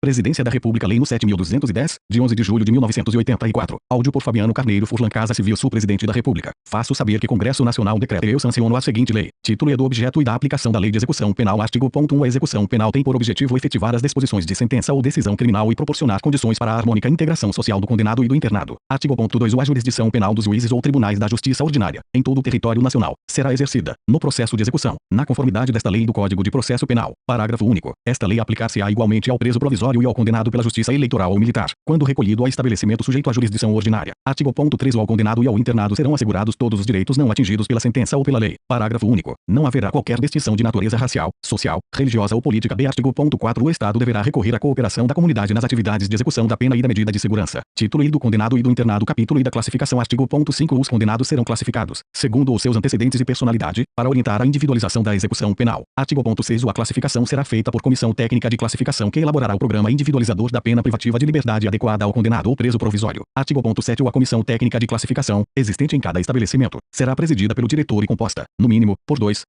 Presidência da República, Lei nº 7.210, de 11 de julho de 1984. Áudio por Fabiano Carneiro Furlan, Casa Civil, Sul-Presidente da República. Faço saber que Congresso Nacional decreta e eu sanciono a seguinte lei. Título e do objeto e da aplicação da Lei de Execução Penal. Artigo 1. A execução penal tem por objetivo efetivar as disposições de sentença ou decisão criminal e proporcionar condições para a harmônica integração social do condenado e do internado. Artigo 2. A jurisdição penal dos juízes ou tribunais da Justiça Ordinária, em todo o território nacional, será exercida, no processo de execução, na conformidade desta lei e do Código de Processo Penal. Parágrafo único. Esta lei aplicar-se-á igualmente ao preso provisório e ao condenado pela Justiça Eleitoral ou Militar, quando recolhido ao estabelecimento sujeito à jurisdição ordinária. Artigo 3. Ao condenado e ao internado serão assegurados todos os direitos não atingidos pela sentença ou pela lei. Parágrafo único. Não haverá qualquer distinção de natureza racial, social, religiosa ou política. B. Artigo 4. O Estado deverá recorrer à cooperação da comunidade nas atividades de execução da pena e da medida de segurança. Título I do condenado e do internado. Capítulo I da classificação. Artigo 5. Os condenados serão classificados, segundo os seus antecedentes e personalidade, para orientar a individualização da execução penal. Artigo 6. A classificação será feita por comissão técnica de classificação que elaborará o programa individualizador da pena privativa de liberdade adequada ao condenado ou preso provisório. Artigo 7. A comissão técnica de classificação, existente em cada estabelecimento, será presidida pelo diretor e composta, no mínimo, por 2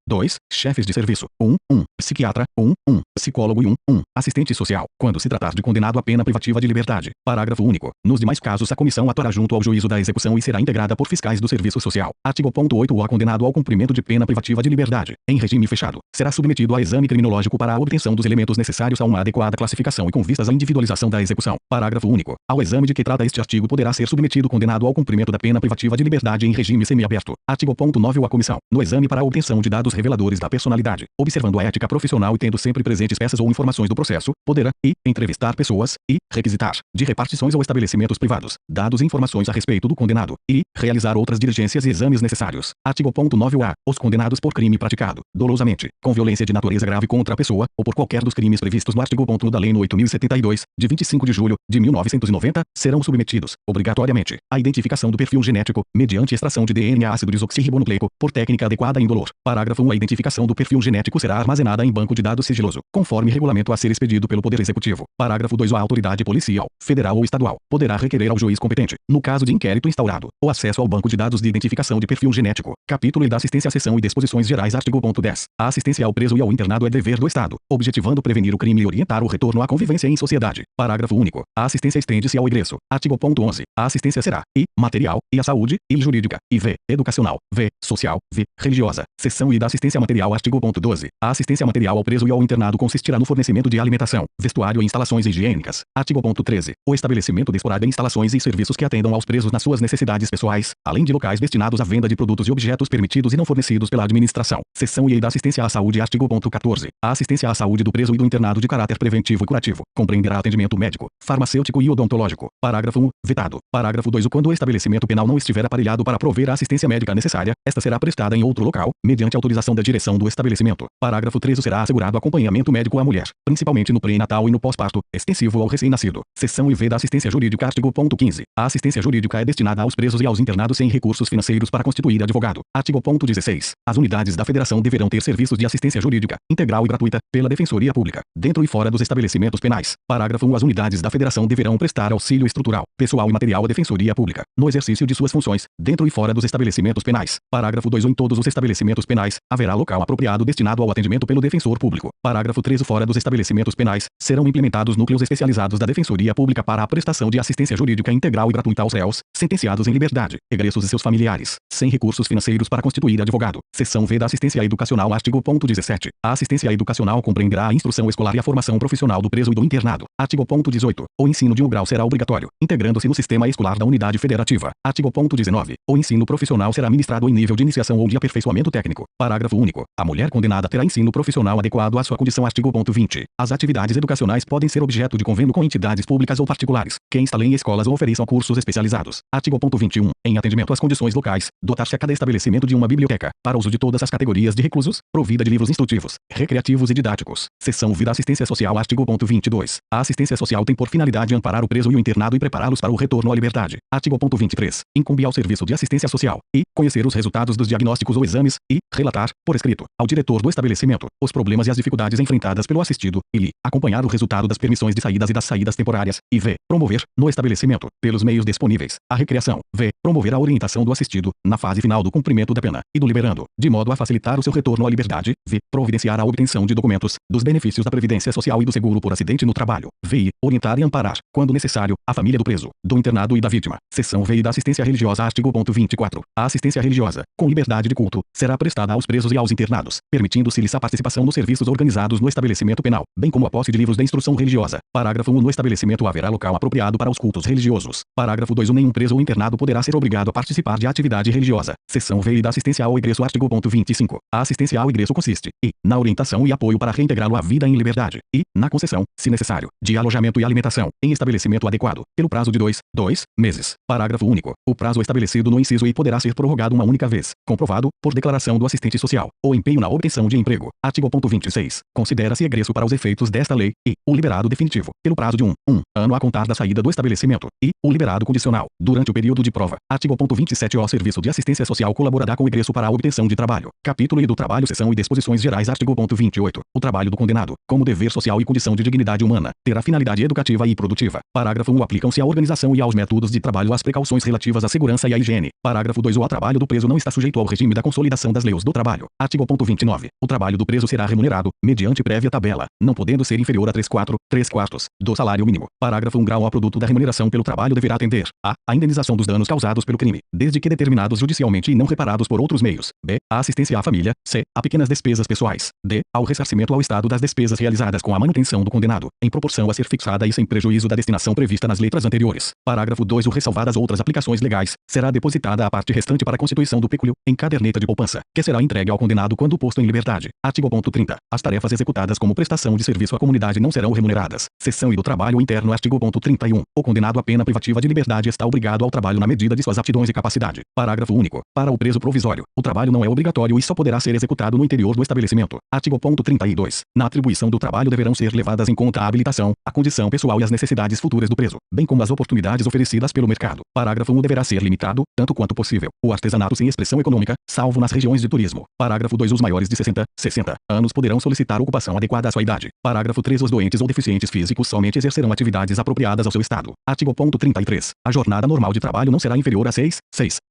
chefes de serviço, 1 psiquiatra, 1 psicólogo e 1 assistente social, quando se tratar de condenado à pena privativa de liberdade. Parágrafo único. Nos demais casos, a comissão atuará junto ao juízo da execução e será integrada por fiscais do serviço social. Artigo 8. O condenado ao cumprimento de pena privativa de liberdade, em regime fechado, será submetido a exame criminológico para a obtenção dos elementos necessários a uma adequada classificação e com vistas à individualização da execução. Parágrafo único. Ao exame de que trata este artigo poderá ser submetido o condenado ao cumprimento da pena privativa de liberdade em regime semiaberto. Artigo 9. A comissão, no exame para a obtenção de dados reveladores da personalidade, observando a ética profissional e tendo sempre presentes peças ou informações do processo, poderá entrevistar pessoas e requisitar, de repartições ou estabelecimentos privados, dados e informações a respeito do condenado e realizar outras diligências e exames necessários. Artigo 9a. Os condenados por crime praticado dolosamente, com violência de natureza grave contra a pessoa, ou por qualquer dos crimes previstos no artigo 1 da Lei nº 8.072, de 25 de julho de 1990, serão submetidos, obrigatoriamente, à identificação do perfil genético, mediante extração de DNA ácido desoxirribonucleico, por técnica adequada e indolor. Parágrafo 1. A identificação do perfil genético será armazenada em banco de dados sigiloso, conforme regulamento a ser expedido pelo Poder Executivo. Parágrafo 2. A autoridade policial, federal ou estadual, poderá requerer ao juiz competente, no caso de inquérito instaurado, o acesso ao banco de dados de identificação de perfil genético. Capítulo I da assistência à seção e disposições gerais. Artigo 10. A assistência ao preso e ao internado é dever do Estado, objetivando prevenir o crime e orientar o retorno à convivência em sociedade. Parágrafo único. A assistência estende-se ao egresso. Artigo 11. A assistência será I. Material, I. A saúde, I. Jurídica, I. V. Educacional, V. Social, V. Religiosa. Seção I da assistência material. Artigo 12. A assistência material ao preso e ao internado consistirá no fornecimento de alimentação, vestuário e instalações higiênicas. Artigo 13. O estabelecimento disporá de instalações e serviços que atendam aos presos nas suas necessidades pessoais, além de locais destinados à venda de produtos e objetos permitidos e não fornecidos pela administração. Seção I da assistência à saúde. Artigo 14. A assistência à saúde do preso e do internado de caráter preventivo e curativo compreenderá atendimento médico, farmacêutico e odontológico. Parágrafo 1. Vetado. Parágrafo 2. Quando o estabelecimento penal não estiver aparelhado para prover a assistência médica necessária, esta será prestada em outro local, mediante autorização da direção do estabelecimento. Parágrafo 3. Será assegurado acompanhamento médico à mulher, principalmente no pré-natal e no pós-parto, extensivo ao recém-nascido. Seção IV da assistência jurídica. Artigo 15. A assistência jurídica é destinada aos presos e aos internados sem recursos financeiros para constituir advogado. Artigo 16. As unidades da Federação deverão ter serviços de assistência jurídica, integral e gratuita, pela Defensoria Pública, dentro e fora dos estabelecimentos penais. Parágrafo 1. As unidades da Federação deverão prestar auxílio estrutural, pessoal e material à Defensoria Pública, no exercício de suas funções, dentro e fora dos estabelecimentos penais. Parágrafo 2. Em todos os estabelecimentos penais, haverá local apropriado destinado ao atendimento pelo Defensor Público. Parágrafo 3. Fora dos estabelecimentos penais, serão implementados núcleos especializados da Defensoria Pública para a prestação de assistência jurídica integral e gratuita aos réus, sentenciados em liberdade, egressos e seus familiares, sem recursos financeiros para constituir advogado. Seção V da assistência educacional. Artigo 17. A assistência educacional compreenderá a instrução escolar e a formação profissional do preso e do internado. Artigo 18. O ensino de um grau será obrigatório, integrando-se no sistema escolar da unidade federativa. Artigo 19. O ensino profissional será ministrado em nível de iniciação ou de aperfeiçoamento técnico. Parágrafo único. A mulher condenada terá ensino profissional adequado à sua condição. Artigo 20. As atividades educacionais podem ser objeto de convênio com entidades públicas ou particulares, que instalem escolas ou ofereçam cursos especializados. Artigo 21. Em atendimento às condições locais, dotar-se a cada estabelecimento de uma biblioteca, para uso de todas as categorias de reclusos, provida de livros instrutivos, recreativos e didáticos. Seção V da assistência social. Artigo 22. A assistência social tem por finalidade amparar o preso e o internado e prepará-los para o retorno à liberdade. Artigo 23. Incumbe ao serviço de assistência social e conhecer os resultados dos diagnósticos ou exames e relatar, por escrito, ao diretor do estabelecimento, os problemas e as dificuldades enfrentadas pelo assistido e acompanhar o resultado das permissões de saídas e das saídas temporárias e promover, no estabelecimento, pelos meios disponíveis, a recreação. Promover a orientação do assistido, na fase final do cumprimento da pena, e do liberando, de modo a facilitar o seu retorno à liberdade. Providenciar a obtenção de documentos, dos benefícios da Previdência Social e do seguro por acidente presente no trabalho. VI. Orientar e amparar, quando necessário, a família do preso, do internado e da vítima. Seção VI da assistência religiosa. Artigo 24. A assistência religiosa, com liberdade de culto, será prestada aos presos e aos internados, permitindo-se-lhes a participação nos serviços organizados no estabelecimento penal, bem como a posse de livros de instrução religiosa. Parágrafo 1. No estabelecimento haverá local apropriado para os cultos religiosos. Parágrafo 2. Nenhum preso ou internado poderá ser obrigado a participar de atividade religiosa. Seção VI da assistência ao egresso. Artigo 25. A assistência ao egresso consiste e na orientação e apoio para reintegrá-lo à vida em liberdade e na concessão, se necessário, de alojamento e alimentação em estabelecimento adequado, pelo prazo de 2 meses. Parágrafo único. O prazo estabelecido no inciso I poderá ser prorrogado uma única vez, comprovado por declaração do assistente social ou empenho na obtenção de emprego. Artigo 26. Considera-se egresso para os efeitos desta lei e o liberado definitivo, pelo prazo de 1 ano a contar da saída do estabelecimento, e o liberado condicional, durante o período de prova. Artigo 27. O serviço de assistência social colaborará com o egresso para a obtenção de trabalho. Capítulo I do Trabalho. Seção e disposições gerais. Artigo 28. O trabalho do condenado, como dever social e condição de dignidade humana, terá finalidade educativa e produtiva. Parágrafo 1. Aplicam-se à organização e aos métodos de trabalho as precauções relativas à segurança e à higiene. Parágrafo 2. O trabalho do preso não está sujeito ao regime da consolidação das leis do trabalho. Artigo 29. O trabalho do preso será remunerado, mediante prévia tabela, não podendo ser inferior a 3/4 do salário mínimo. Parágrafo 1. Grau ao produto da remuneração pelo trabalho deverá atender a indenização dos danos causados pelo crime, desde que determinados judicialmente e não reparados por outros meios. B. A assistência à família. C. A pequenas despesas pessoais. D. Ao ressarcimento ao Estado das despesas realizadas com a manutenção do condenado, em proporção a ser fixada e sem prejuízo da destinação prevista nas letras anteriores. Parágrafo 2. O ressalvadas outras aplicações legais, será depositada a parte restante para a constituição do pecúlio, em caderneta de poupança, que será entregue ao condenado quando posto em liberdade. Artigo 30. As tarefas executadas como prestação de serviço à comunidade não serão remuneradas. Seção I do Trabalho Interno. Artigo 31. O condenado à pena privativa de liberdade está obrigado ao trabalho na medida de suas aptidões e capacidade. Parágrafo único. Para o preso provisório, o trabalho não é obrigatório e só poderá ser executado no interior do estabelecimento. Artigo 32. Na atribuição do trabalho deverão ser levadas em conta a habilitação, a condição pessoal e as necessidades futuras do preso, bem como as oportunidades oferecidas pelo mercado. Parágrafo 1. Deverá ser limitado, tanto quanto possível, o artesanato sem expressão econômica, salvo nas regiões de turismo. Parágrafo 2. Os maiores de 60 anos poderão solicitar ocupação adequada à sua idade. Parágrafo 3. Os doentes ou deficientes físicos somente exercerão atividades apropriadas ao seu estado. Artigo 33. A jornada normal de trabalho não será inferior a 6,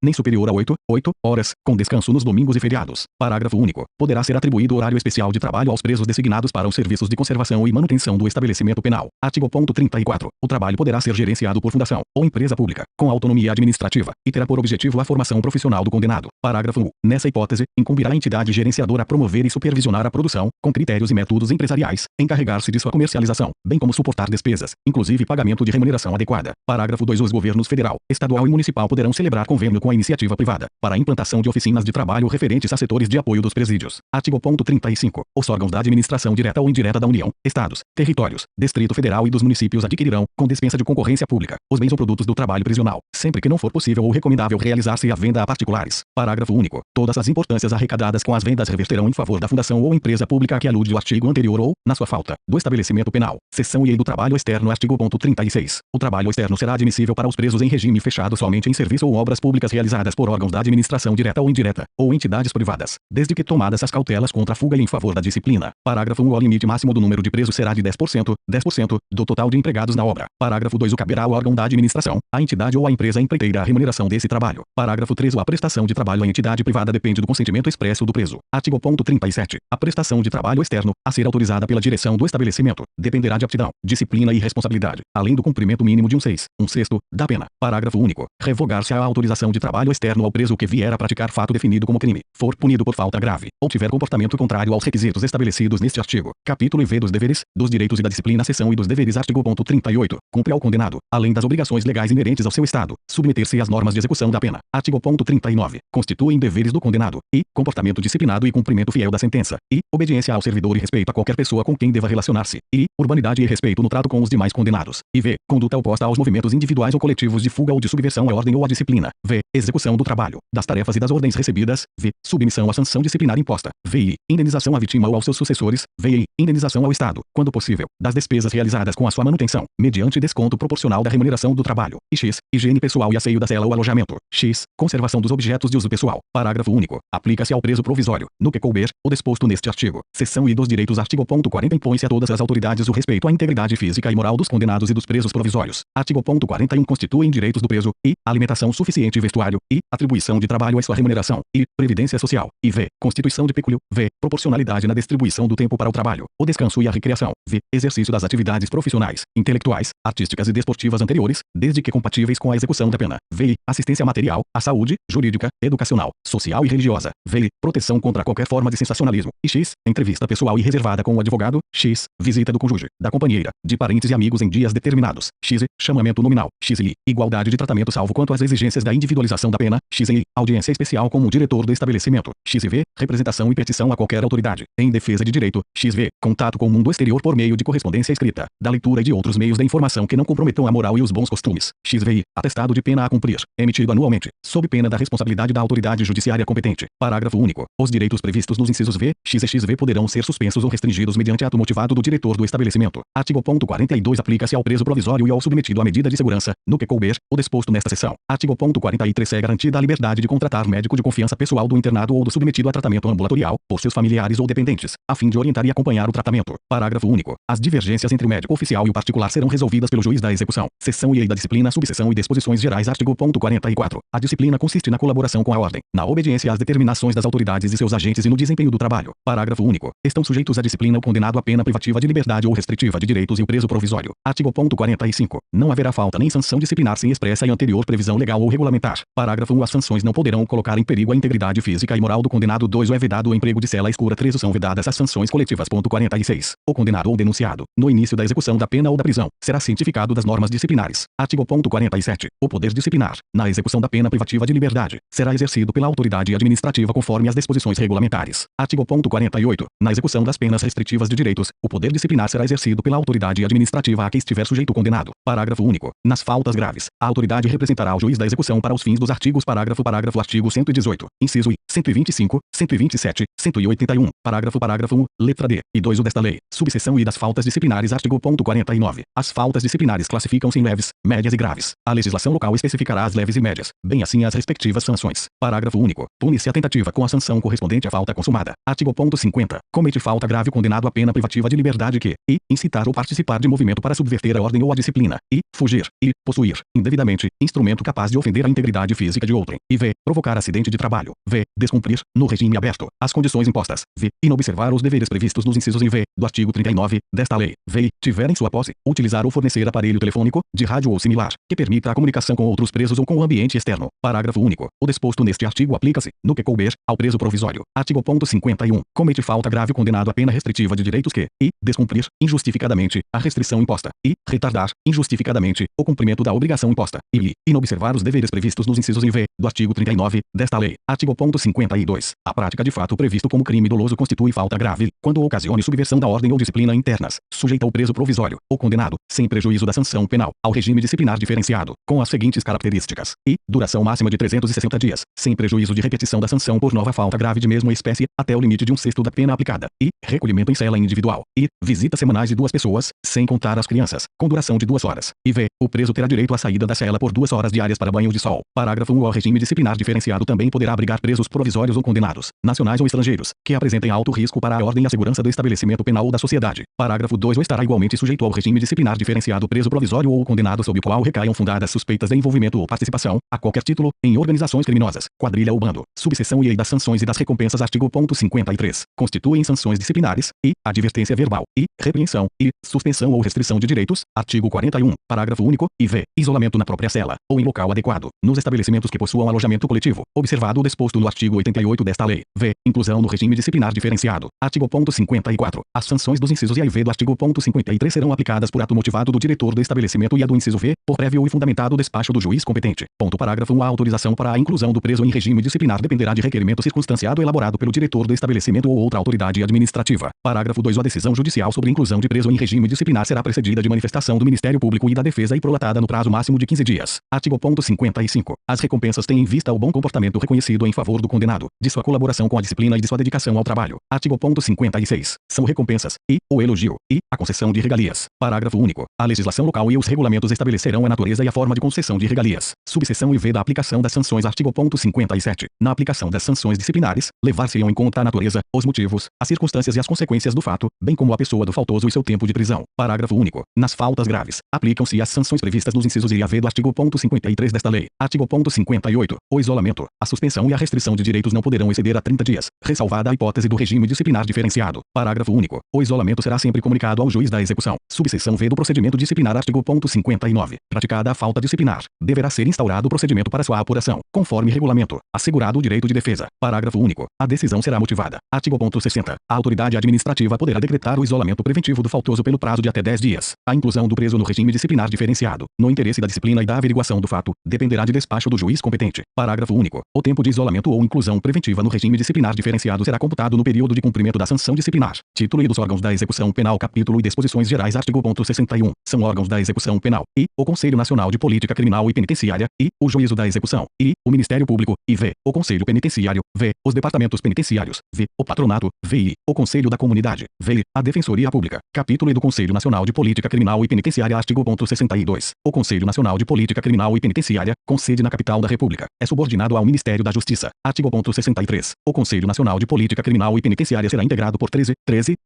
nem superior a 8 horas, com descanso nos domingos e feriados. Parágrafo único. Poderá ser atribuído horário especial de trabalho aos presos designados para os serviços de conservação e manutenção do estabelecimento penal. Artigo 34. O trabalho poderá ser gerenciado por fundação ou empresa pública, com autonomia administrativa, e terá por objetivo a formação profissional do condenado. Parágrafo 1. Nessa hipótese, incumbirá a entidade gerenciadora a promover e supervisionar a produção, com critérios e métodos empresariais, encarregar-se de sua comercialização, bem como suportar despesas, inclusive pagamento de remuneração adequada. Parágrafo 2. Os governos federal, estadual e municipal poderão celebrar convênio com a iniciativa privada, para a implantação de oficinas de trabalho referentes a setores de apoio dos presídios. Artigo 35. Os órgãos da administração direta ou indireta da União, Estados, territórios, Distrito Federal e dos municípios adquirirão, com dispensa de concorrência pública, os bens ou produtos do trabalho prisional, sempre que não for possível ou recomendável realizar-se a venda a particulares. Parágrafo único. Todas as importâncias arrecadadas com as vendas reverterão em favor da fundação ou empresa pública a que alude o artigo anterior ou, na sua falta, do estabelecimento penal. Seção I do Trabalho Externo. Artigo 36. O trabalho externo será admissível para os presos em regime fechado somente em serviço ou obras públicas realizadas por órgãos da administração direta ou indireta, ou entidades privadas, desde que tomadas as cautelas contra a fuga e em favor da disciplina. Parágrafo 1. O limite máximo do número de presos será de 10% do total de empregados na obra. Parágrafo 2. O caberá ao órgão da administração, à entidade ou à empresa empreiteira a remuneração desse trabalho. Parágrafo 3. A prestação de trabalho à entidade privada depende do consentimento expresso do preso. Artigo 37. A prestação de trabalho externo, a ser autorizada pela direção do estabelecimento, dependerá de aptidão, disciplina e responsabilidade, além do cumprimento mínimo de 1/6 da pena. Parágrafo único. Revogar-se a autorização de trabalho externo ao preso que vier a praticar fato definido como crime, for punido por falta grave, ou tiver comportamento contrário aos requisitos estabelecidos neste artigo. Capítulo IV dos deveres, dos direitos e da disciplina. Seção I dos deveres. Artigo 38. Cumpre ao condenado, além das obrigações legais inerentes ao seu estado, submeter-se às normas de execução da pena. Artigo 39. Constituem deveres do condenado e comportamento disciplinado e cumprimento fiel da sentença e obediência ao servidor e respeito a qualquer pessoa com quem deva relacionar-se e urbanidade e respeito no trato com os demais condenados. E v. Conduta oposta aos movimentos individuais ou coletivos de fuga ou de subversão à ordem ou à disciplina. V. Execução do trabalho, das tarefas e das ordens recebidas. V. Submissão à sanção disciplinar imposta. VI. Indenização à vítima ou aos seus sucessores. VI. Indenização ao Estado, quando possível, das despesas realizadas com a sua manutenção, mediante desconto proporcional da remuneração do trabalho. E X. Higiene pessoal e asseio da cela ou alojamento. X. Conservação dos objetos de uso pessoal. Parágrafo único. Aplica-se ao preso provisório, no que couber, o disposto neste artigo. Seção I dos direitos. Artigo 40. Impõe-se a todas as autoridades o respeito à integridade física e moral dos condenados e dos presos provisórios. Artigo 41. Constituem direitos do preso e alimentação suficiente e vestuário e atribuição de trabalho e sua remuneração e previdência social. E v. Constituição de pecúlio. V. Proporcionalidade na distribuição do tempo para o trabalho, o descanso e a recreação. V. exercício das atividades profissionais, intelectuais, artísticas e desportivas anteriores, desde que compatíveis com a execução da pena. VI. Assistência material, à saúde, jurídica, educacional, social e religiosa. VI. Proteção contra qualquer forma de sensacionalismo. E X. Entrevista pessoal e reservada com o advogado. X. Visita do cônjuge, da companheira, de parentes e amigos em dias determinados. X. Chamamento nominal. XI. Igualdade de tratamento salvo quanto às exigências da individualização da pena. XI. Audiência especial com o diretor do estabelecimento. XV. Representação e petição a qualquer autoridade, em defesa de direito. XV. Contato com o mundo exterior por meio de correspondência escrita, da leitura e de outros meios da informação que não comprometam a moral e os bons costumes. XVI. Atestado de pena a cumprir, emitido anualmente, sob pena da responsabilidade da autoridade judiciária competente. Parágrafo único. Os direitos previstos nos incisos V, X e XV poderão ser suspensos ou restringidos mediante ato motivado do diretor do estabelecimento. Artigo 42 aplica-se ao preso provisório e ao submetido à medida de segurança, no que couber, o disposto nesta seção. Artigo 43 é garantida a liberdade de contratar médico de confiança pessoal do internado ou do submetido a tratamento ambulatorial, por seus familiares ou dependentes, a fim de orientar e acompanhar o tratamento. Parágrafo único. As divergências entre o médico oficial e o particular serão resolvidas pelo juiz da execução. Seção I da disciplina, subseção e disposições gerais. Artigo 44. A disciplina consiste na colaboração com a ordem, na obediência às determinações das autoridades e seus agentes e no desempenho do trabalho. Parágrafo único. Estão sujeitos à disciplina o condenado a pena privativa de liberdade ou restritiva de direitos e o preso provisório. Artigo 45. Não haverá falta nem sanção disciplinar sem expressa e anterior previsão legal ou regulamentar. Parágrafo 1. As sanções não poderão colocar em perigo a integridade física e moral do condenado. 2. O é vedado o emprego de cela escura. 3. São vedadas as sanções coletivas. 46. O condenado ou denunciado, no início da execução da pena ou da prisão, será cientificado das normas disciplinares. Artigo 47. O poder disciplinar, na execução da pena privativa de liberdade, será exercido pela autoridade administrativa conforme as disposições regulamentares. Artigo 48. Na execução das penas restritivas de direitos, o poder disciplinar será exercido pela autoridade administrativa a que estiver sujeito o condenado. Parágrafo único. Nas faltas graves, a autoridade representará o juiz da execução para os fins dos artigos parágrafo artigo 118, inciso I, 125, 127, 181, parágrafo 1, letra D, e 2 o desta lei. Subseção I das faltas disciplinares. Artigo 49. As faltas disciplinares classificam-se em leves, médias e graves. A legislação local especificará as leves e médias, bem assim as respectivas sanções. Parágrafo único. Pune-se a tentativa com a sanção correspondente à falta consumada. Artigo 50. Comete falta grave o condenado a pena privativa de liberdade que, e, incitar ou participar de movimento para subverter a ordem ou a disciplina, e, fugir, e, possuir, indevidamente, instrumento capaz de ofender a integridade física de outrem, e v. provocar acidente de trabalho, v. descumprir, no regime aberto, as condições impostas, v. inobservar os deveres previstos nos incisos em v. do artigo 39, desta lei, v. tiver em sua posse, utilizar ou fornecer aparelho telefônico, de rádio ou similar, que permita a comunicação com outros presos ou com o ambiente externo. Parágrafo único. O disposto neste artigo aplica-se, no que couber, ao preso provisório. Artigo 51. Comete falta grave o condenado a pena restritiva de direitos que, e, descumprir, injustificadamente, a restrição imposta, e, retardar, injustificadamente, o cumprimento da obrigação imposta, e, inobservar os deveres previstos nos incisos em v. do artigo 39, desta lei. Artigo 52. A prática de fato previsto como crime doloso constitui falta grave, quando ocasione subversão da ordem ou disciplina internas, sujeita o preso provisório, ou condenado, sem prejuízo da sanção penal, ao regime disciplinar diferenciado, com as seguintes características: e, duração máxima de 360 dias, sem prejuízo de repetição da sanção por nova falta grave de mesma espécie, até o limite de 1/6 da pena aplicada, e, recolhimento em cela individual, e, visitas semanais de 2 pessoas, sem contar as crianças, com duração de 2 horas, e v. o preso terá direito à saída da cela por 2 horas diárias para banho de sol. Parágrafo 1. O regime disciplinar diferenciado também poderá abrigar presos provisórios ou condenados, nacionais ou estrangeiros, que apresentem alto risco para a ordem e a segurança do estabelecimento penal ou da sociedade. Parágrafo 2. O estará igualmente sujeito ao regime disciplinar diferenciado preso provisório ou condenado sob o qual recaiam fundadas suspeitas de envolvimento ou participação, a qualquer título, em organizações criminosas, quadrilha ou bando. Subseção I das sanções e das recompensas. Artigo 53. Constituem sanções disciplinares, e, advertência verbal, e, repreensão, e, suspensão ou restrição de direitos. Artigo 41. Parágrafo único, e v. Isolamento na própria cela, ou em local adequado, nos estabelecimentos que possuam alojamento coletivo, observado o disposto no artigo 88 desta lei. V. Inclusão no regime disciplinar diferenciado. Artigo 54. As sanções dos incisos I e V do artigo 53 serão aplicadas por ato motivado do diretor do estabelecimento e a do inciso V, por prévio e fundamentado despacho do juiz competente. Parágrafo 1. A autorização para a inclusão do preso em regime disciplinar dependerá de requerimento circunstanciado elaborado pelo diretor do estabelecimento ou outra autoridade administrativa. Parágrafo 2. A decisão judicial sobre inclusão de preso em regime disciplinar será precedida de manifestação do Ministério Público e da Defesa e prolatada no prazo máximo de 15 dias. Artigo 55. As recompensas têm em vista o bom comportamento reconhecido em favor do condenado, de sua colaboração com a disciplina e de sua dedicação ao trabalho. Artigo 56. São recompensas, e, o elogio, e, a concessão de regalias. Parágrafo único. A legislação local e os regulamentos estabelecerão a natureza e a forma de concessão de regalias. Subseção IV da aplicação das sanções. Artigo 57. Na aplicação das sanções disciplinares, levar-se-ão em conta a natureza, os motivos, as circunstâncias e as consequências do fato, bem como a pessoa do faltoso e seu tempo de prisão. Parágrafo único. Nas faltas graves, aplicam-se as sanções previstas nos incisos I e V do artigo 53 desta lei. Artigo 58. O isolamento, a suspensão e a restrição de direitos não poderão exceder a 30 dias, ressalvada a hipótese do regime disciplinar diferenciado. Parágrafo único. O isolamento será sempre comunicado ao juiz da execução. Subseção V do procedimento disciplinar artigo 59. Praticada a falta disciplinar, deverá ser instaurado o procedimento para sua apuração, conforme regulamento, assegurado o direito de defesa. Parágrafo único. A decisão será motivada. Artigo 60. A autoridade administrativa poderá decretar o isolamento preventivo do faltoso pelo prazo de até 10 dias. A inclusão do preso no regime disciplinar diferenciado, no interesse da disciplina e da averiguação do fato, dependerá de despacho do juiz competente. Parágrafo único. O tempo de isolamento ou inclusão preventiva no regime disciplinar diferenciado será computado no período de cumprimento da sanção disciplinar. Título I dos órgãos da execução penal. Capítulo e disposições gerais. Artigo 61. São órgãos da execução penal e o Conselho Nacional de Política Criminal e Penitenciária e o Juízo da Execução e o Ministério Público e v. o Conselho Penitenciário v. os Departamentos Penitenciários v. o Patronato v. o Conselho da Comunidade v. a Defensoria Pública. Capítulo E do Conselho Nacional de Política Criminal e Penitenciária. Artigo 62. O Conselho Nacional de Política Criminal e Penitenciária, com sede na capital da República, é subordinado ao Ministério da Justiça. Artigo 63. O Conselho Nacional de Política Criminal e Penitenciária será integrado por 13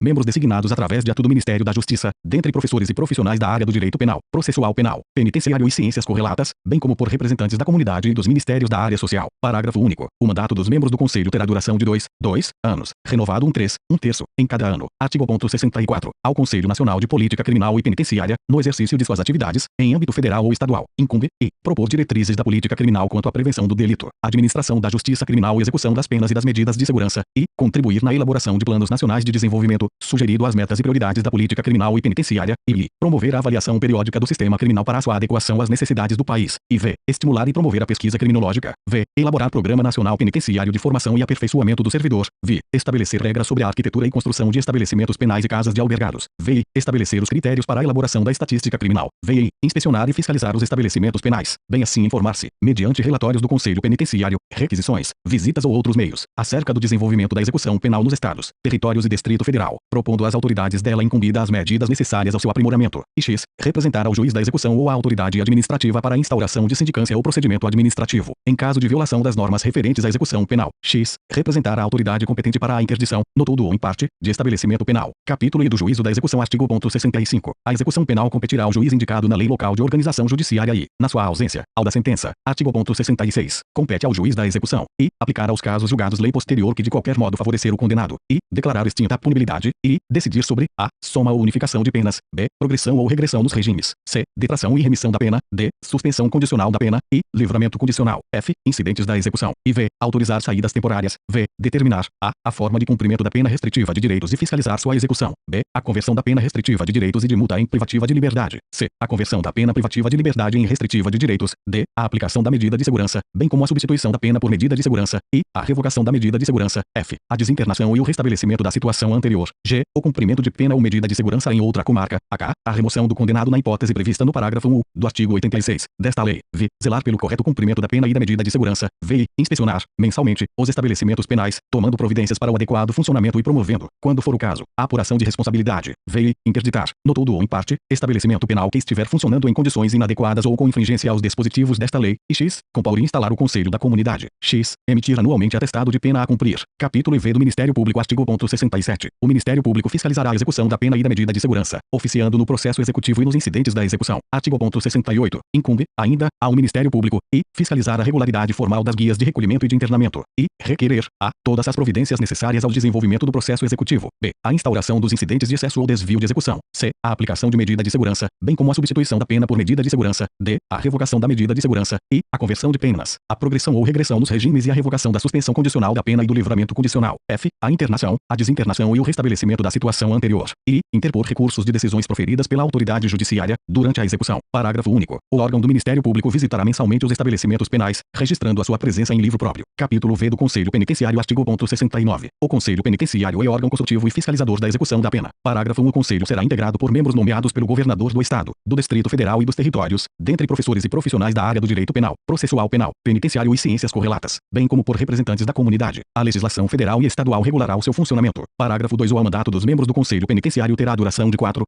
membros designados através de ato do Ministério da Justiça, dentre professores e profissionais da área do direito penal, processual penal, penitenciário e ciências correlatas, bem como por representantes da comunidade e dos ministérios da área social. Parágrafo único. O mandato dos membros do Conselho terá duração de 2 anos, renovado um terço, em cada ano. Artigo 64. Ao Conselho Nacional de Política Criminal e Penitenciária, no exercício de suas atividades, em âmbito federal ou estadual, incumbe e propor diretrizes da política criminal quanto à prevenção do delito, administração da justiça criminal e execução das penas e das medidas de segurança, e contribuir na elaboração de planos nacionais de desenvolvimento, sugerido as metas e prioridades da política criminal e penitenciária, e promover a avaliação periódica do sistema criminal para sua adequação às necessidades do país, e v. estimular e promover a pesquisa criminológica, v. elaborar programa nacional penitenciário de formação e aperfeiçoamento do servidor, v. estabelecer regras sobre a arquitetura e construção de estabelecimentos penais e casas de albergados, v. estabelecer os critérios para a elaboração da estatística criminal, v. inspecionar e fiscalizar os estabelecimentos penais, bem assim informar-se, mediante relatórios do Conselho Penitenciário, requisições, visitas ou outros meios, acerca do desenvolvimento da execução penal nos estados, territórios e Distrito Federal, propondo às autoridades dela incumbida as medidas necessárias ao seu aprimoramento, e x. representar ao juiz da execução ou à autoridade administrativa para a instauração de sindicância ou procedimento administrativo, em caso de violação das normas referentes à execução penal, x. representar a autoridade competente para a interdição, no todo ou em parte, de estabelecimento penal. Capítulo E do Juízo da Execução. Artigo 65. A execução penal competirá ao juiz indicado na lei local de organização judiciária e, na sua ausência, ao da sentença. Artigo 66. Compete ao juiz da execução e aplicar aos casos julgados lei posterior que de qualquer modo favorecer o condenado e declarar extinta a punibilidade e decidir sobre a soma ou unificação de penas, b. progressão ou regressão nos regimes, c. detração e remissão da pena, d. suspensão condicional da pena e livramento condicional, f. incidentes da execução e v. autorizar saídas temporárias, v. determinar a forma de cumprimento da pena restritiva de direitos e fiscalizar sua execução, b. a conversão da pena restritiva de direitos e de multa em privativa de liberdade, c. a conversão da pena privativa de liberdade em restritiva de direitos, d. a aplicação da medida de segurança, bem como a substituição da pena por medida de segurança e a revogação da medida de segurança, f. a desinternação e o restabelecimento da situação anterior, g. o cumprimento de pena ou medida de segurança em outra comarca, h. a remoção do condenado na hipótese prevista no parágrafo 1 do artigo 86 desta lei, v. zelar pelo correto cumprimento da pena e da medida de segurança, v. inspecionar, mensalmente, os estabelecimentos penais, tomando providências para o adequado funcionamento e promovendo, quando for o caso, a apuração de responsabilidade, v. interditar, no todo ou em parte, estabelecimento penal que estiver funcionando em condições inadequadas ou com infringência aos dispositivos desta lei, e x. compor e instalar o Conselho da Comunidade, x. emitir anualmente atestado de pena a cumprir. Capítulo V do Ministério Público. Artigo 67. O Ministério Público fiscalizará a execução da pena e da medida de segurança, oficiando no processo executivo e nos incidentes da execução. Artigo 68. Incumbe, ainda, ao Ministério Público, e fiscalizar a regularidade formal das guias de recolhimento e de internamento, e requerer, a. todas as providências necessárias ao desenvolvimento do processo executivo, b. a instauração dos incidentes de excesso ou desvio de execução, c. a aplicação de medida de segurança, bem como a substituição da pena por medida de segurança, d. a revogação da medida de segurança, e a conversão de penas, a progressão ou regressão nos regimes e a revogação da suspensão condicional da pena e do livramento condicional, f. a internação, a desinternação e o restabelecimento da situação anterior, e interpor recursos de decisões proferidas pela autoridade judiciária, durante a execução. Parágrafo único. O órgão do Ministério Público visitará mensalmente os estabelecimentos penais, registrando a sua presença em livro próprio. Capítulo V do Conselho Penitenciário. Artigo 69. O Conselho Penitenciário é órgão consultivo e fiscalizador da execução da pena. Parágrafo 1. O Conselho será integrado por membros nomeados pelo governador do Estado, do Distrito Federal e dos territórios, dentre professores e profissionais da área do direito penal, processual penal, penitenciário e ciências correlatas, bem como por representantes da comunidade. A legislação federal e estadual regulará o seu funcionamento. Parágrafo 2. O mandato dos membros do Conselho Penitenciário terá duração de 4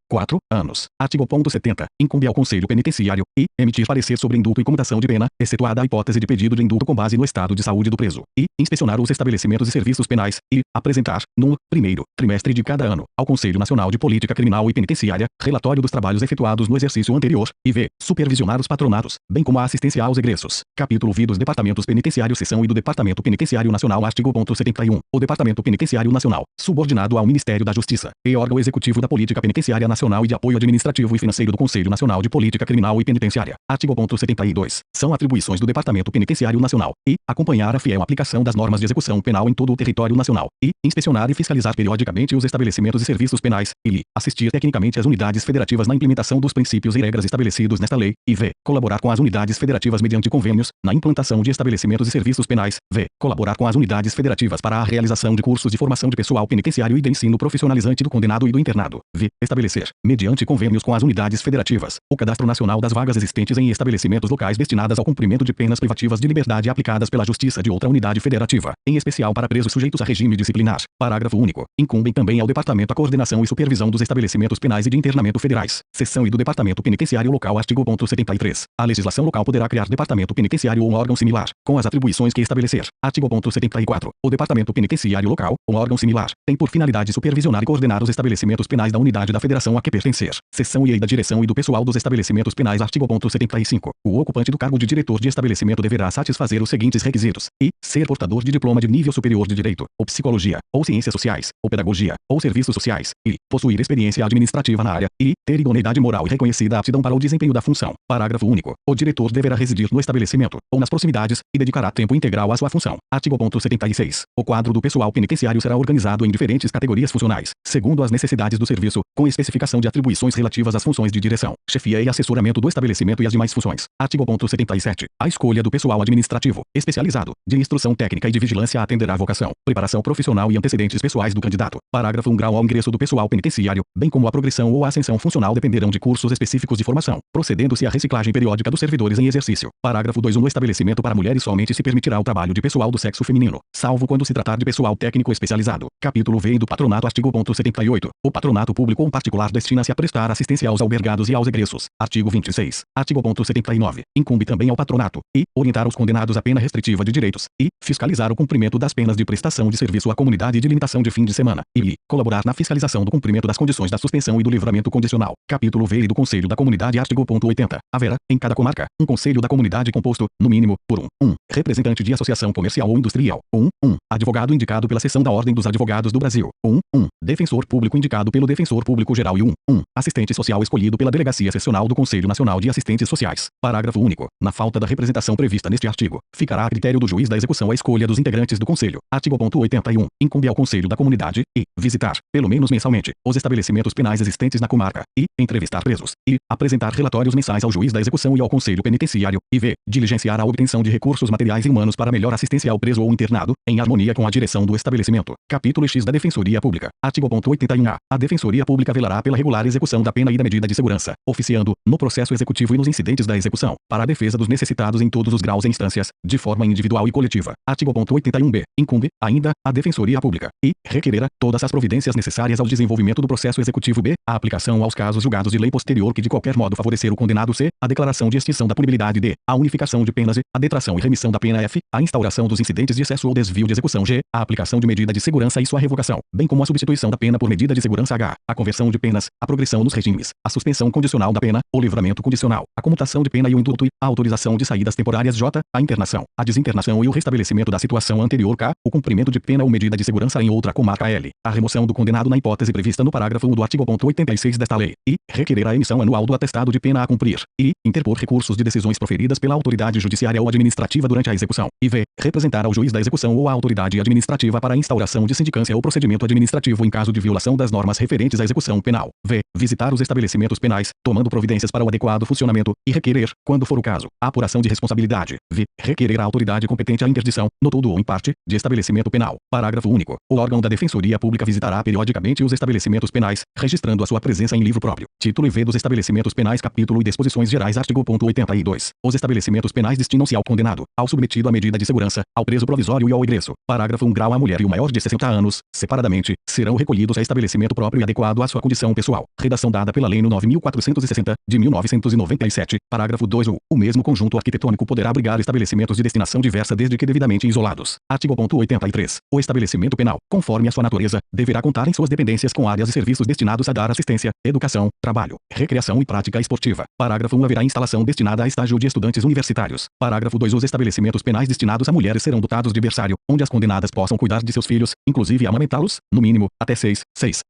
anos. Artigo 70. Incumbe ao Conselho Penitenciário e emitir parecer sobre indulto e comutação de pena, excetuada a hipótese de pedido de indulto com base no estado de saúde do preso, e inspecionar os estabelecimentos e serviços penais, e apresentar, no primeiro trimestre de cada ano, ao Conselho Nacional de Política Criminal e Penitenciária, relatório dos trabalhos efetuados no exercício anterior, e v. supervisionar os patronatos, bem como a assistência aos egressos. Capítulo V dos Departamentos Penitenciários. Seção I do Departamento Penitenciário Nacional. Artigo 71. O Departamento Penitenciário Nacional, subordinado ao Ministério da Justiça, é órgão Executivo da Política Penitenciária Nacional e de Apoio Administrativo e Financeiro do Conselho Nacional de Política Criminal e Penitenciária. Artigo 72. São atribuições do Departamento Penitenciário Nacional e acompanhar a fiel aplicação das normas de execução penal em todo o território nacional e inspecionar e fiscalizar periodicamente os estabelecimentos e serviços penais e assistir tecnicamente as unidades federativas na implementação dos princípios e regras estabelecidos nesta lei e colaborar com as unidades federativas mediante convênios na implantação de estabelecimentos e serviços penais. Colaborar com as unidades federativas para a realização de cursos de formação de pessoal penitenciário e de ensino profissionalizante do condenado e do internado. Estabelecer, mediante convênios com as unidades federativas, o cadastro nacional das vagas existentes em estabelecimentos locais destinadas ao cumprimento de penas privativas de liberdade aplicadas pela Justiça de outra unidade federativa, em especial para presos sujeitos a regime disciplinar. Parágrafo único. Incumbem também ao Departamento a coordenação e supervisão dos estabelecimentos penais e de internamento federais. Seção e do Departamento Penitenciário Local. Artigo 73. A legislação local poderá criar departamento penitenciário ou um órgão similar, com as atribuições que estabelecer. Artigo 74. O Departamento Penitenciário Local, ou órgão similar, tem por finalidade supervisionar e coordenar os estabelecimentos penais da unidade da federação a que pertencer. Seção e da direção e do pessoal dos estabelecimentos penais. Artigo 75. O ocupante do cargo de diretor de estabelecimento deverá satisfazer os seguintes requisitos e ser portador de diploma de nível superior de direito, ou psicologia, ou ciências sociais, ou pedagogia, ou serviços sociais, e possuir experiência administrativa na área, e ter idoneidade moral e reconhecida aptidão para o desempenho da função. Parágrafo único. O diretor deverá residir no estabelecimento, ou nas proximidades, e dedicará tempo integral à sua função. Artigo 76. O quadro do pessoal penitenciário será organizado em diferentes categorias funcionais, segundo as necessidades do serviço, com especificação de atribuições relativas às funções de direção, chefia e assessoramento do estabelecimento e as demais funções. Artigo 77. A escolha do pessoal administrativo, especializado, de instrução técnica e de vigilância atenderá à vocação, preparação profissional e antecedentes pessoais do candidato. Parágrafo 1. Grau ao ingresso do pessoal penitenciário, bem como a progressão ou a ascensão funcional dependerão de cursos específicos de formação, procedendo-se à reciclagem periódica dos servidores em exercício. Parágrafo 2. No estabelecimento para mulheres somente se permitirá o trabalho de pessoal do sexo feminino, salvo quando se tratar de pessoal técnico especializado. Capítulo V do Patronato. Artigo 78. O patronato público ou particular destina-se a prestar assistência aos albergados e aos egressos. Artigo 26. Artigo 79. Incumbe também ao patronato e orientar os condenados à pena restritiva de direitos e fiscalizar o cumprimento das penas de prestação de serviço à comunidade e de limitação de fim de semana e colaborar na fiscalização do cumprimento das condições da suspensão e do livramento condicional. Capítulo V do Conselho da Comunidade. Artigo 80. Haverá, em cada comarca, um Conselho da Comunidade composto, no mínimo, por um representante de associação comercial ou industrial, um advogado indicado pela Seção da Ordem dos Advogados do Brasil, um defensor público indicado pelo Defensor Público Geral e um assistente social escolhido pela Delegacia Seccional do Conselho Nacional de Assistentes Sociais. Parágrafo único. Na falta da representação prevista neste artigo, ficará a critério do juiz da execução a escolha dos integrantes do Conselho. Artigo 81. Incumbe ao Conselho da Comunidade e visitar, pelo menos mensalmente, os estabelecimentos penais existentes na comarca e entrevistar presos e apresentar relatórios mensais ao juiz da execução e ao Conselho Penitenciário e diligenciar a obtenção de recursos materiais e humanos para melhor assistência ao preso ou internado, em harmonia com a direção do estabelecimento. Capítulo X da Defensoria Pública. Artigo 81-A. A Defensoria Pública velará pela regular execução da pena e da medida de segurança, oficiando, no processo executivo e nos incidentes da execução, para a defesa dos necessitados em todos os graus e instâncias, de forma individual e coletiva. Artigo 81-B. Incumbe, ainda, a Defensoria Pública e requererá todas as providências necessárias ao desenvolvimento do processo executivo. B. A aplicação aos casos julgados de lei posterior que de qualquer modo favorecer o condenado. C. A declaração de extinção da punibilidade. D. A unificação de penas. E. A detração e remissão da pena. F. A instauração dos incidentes de excesso ou desvio de execução. G. A aplicação de medida de segurança e sua revogação, bem como a substituição da pena por medida de segurança. H. A conversão de penas, a progressão nos regimes, a suspensão condicional da pena, o livramento condicional, a comutação de pena e o indulto. E. A autorização de saídas temporárias. J. A internação, a desinternação e o restabelecimento da situação anterior. K. O cumprimento de pena ou medida de segurança em outra comarca. L. A remoção do condenado na hipótese prevista no parágrafo 1 do artigo 86 desta lei. E. Requerer a emissão anual do atestado de pena a cumprir. E. Interpor recursos de decisões proferidas pela autoridade judiciária ou administrativa durante a execução. E. V. Representar ao juiz da execução ou à autoridade administrativa para a instauração de sindicância ou procedimento administrativo em caso de violação das normas referentes à execução penal. V. Visitar os estabelecimentos penais, tomando providências para o adequado funcionamento, e requerer, quando for o caso, a apuração de responsabilidade. V. Requerer à autoridade competente a interdição, no todo ou em parte, de estabelecimento penal. Parágrafo único. O órgão da Defensoria Pública visitará periodicamente os estabelecimentos penais, registrando a sua presença em livro próprio. Título e V dos estabelecimentos penais. Capítulo e disposições gerais. Artigo 82. Os estabelecimentos penais destinam-se ao condenado, ao submetido à medida de segurança, ao preso provisório e ao egresso. Parágrafo 1. Grau a mulher e o maior de 60 anos, separadamente, serão recolhidos a estabelecimento próprio e adequado à sua condição pessoal. Redação dada pela Lei no 9.460, de 1997. Parágrafo 2. O mesmo conjunto arquitetônico poderá abrigar estabelecimentos de destinação diversa desde que devidamente isolados. Artigo 83. O estabelecimento penal, conforme a sua natureza, deverá contar em suas dependências com áreas e serviços destinados a dar assistência, educação, trabalho, recreação e prática esportiva. Parágrafo 1. Haverá instalação destinada a estágio de estudantes universitários. Parágrafo 2. Os estabelecimentos penais destinados a mulheres serão dotados de berçário, onde as condenadas possam cuidar de seus filhos, inclusive amamentá-los, no mínimo, até 6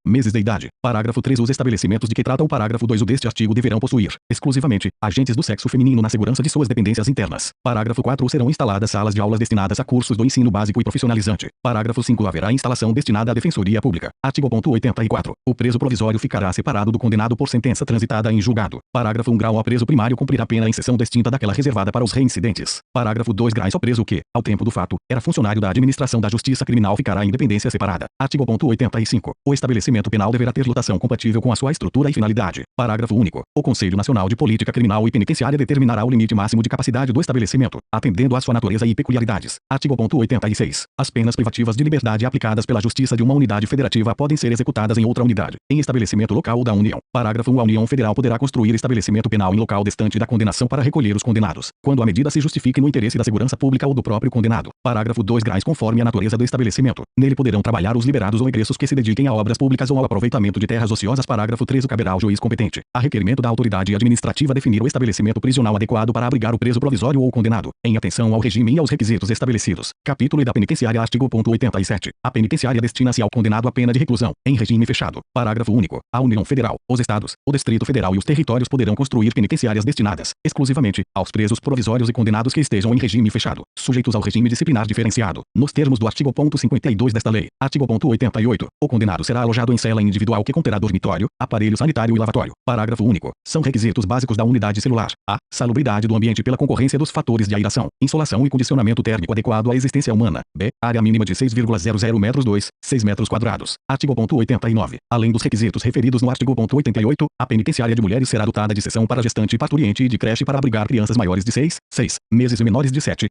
meses de idade. Parágrafo 3. Os estabelecimentos de que trata o parágrafo 2 deste artigo deverão possuir, exclusivamente, agentes do sexo feminino na segurança de suas dependências internas. Parágrafo 4. Serão instaladas salas de aulas destinadas a cursos do ensino básico e profissionalizante. Parágrafo 5. Haverá instalação destinada à defensoria pública. Artigo 84. O preso provisório ficará separado do condenado por sentença transitada em julgado. Parágrafo 1. Grau ao preso primário cumprirá pena em seção distinta daquela reservada para os reincidentes. Parágrafo 2. Grau ao preso que, ao tempo do fato, era funcionário da administração da justiça criminal ficará em independência separada. Artigo 85. O estabelecimento penal deverá ter lotação compatível com a sua estrutura e finalidade. Parágrafo único. O Conselho Nacional de Política Criminal e Penitenciária determinará o limite máximo de capacidade do estabelecimento, atendendo à sua natureza e peculiaridades. Artigo 86. As penas privativas de liberdade aplicadas pela Justiça de uma unidade federativa podem ser executadas em outra unidade, em estabelecimento local da União. Parágrafo 1. A União Federal poderá construir estabelecimento penal em local distante da condenação para recolher os condenados, quando a medida se justifique no interesse da segurança pública ou do próprio condenado. Parágrafo 2. Graus conforme a natureza do estabelecimento. Nele poderão trabalhar os liberados ou egressos que se dediquem a obras públicas ou ao aproveitamento de terras ociosas. Parágrafo 3. Caberá ao juiz competente, a requerimento da autoridade administrativa, definir o estabelecimento prisional adequado para abrigar o preso provisório ou condenado, em atenção ao regime e aos requisitos estabelecidos. Capítulo da penitenciária. Artigo 87. A penitenciária destina-se ao condenado a pena de reclusão, em regime fechado. Parágrafo único. A União Federal, os Estados, o Distrito Federal e os territórios poderão construir penitenciárias destinadas, exclusivamente, aos presos provisórios e condenados que estejam em regime fechado, sujeitos ao regime disciplinar diferenciado, nos termos do artigo 52 desta lei. Artigo 88. O condenado será alojado em cela individual que conterá dormitório, aparelho sanitário e lavatório. Parágrafo único. São requisitos básicos da unidade celular: a salubridade do ambiente pela concorrência dos fatores de aeração, insolação e condicionamento térmico adequado à existência humana. B. Área mínima de 6,00 metros 2, 6 metros quadrados. Artigo 89. Além dos requisitos referidos no artigo 88, a penitenciária de mulheres será dotada de seção para gestante e parturiente e de creche para abrigar crianças maiores de 6 meses e menores de 7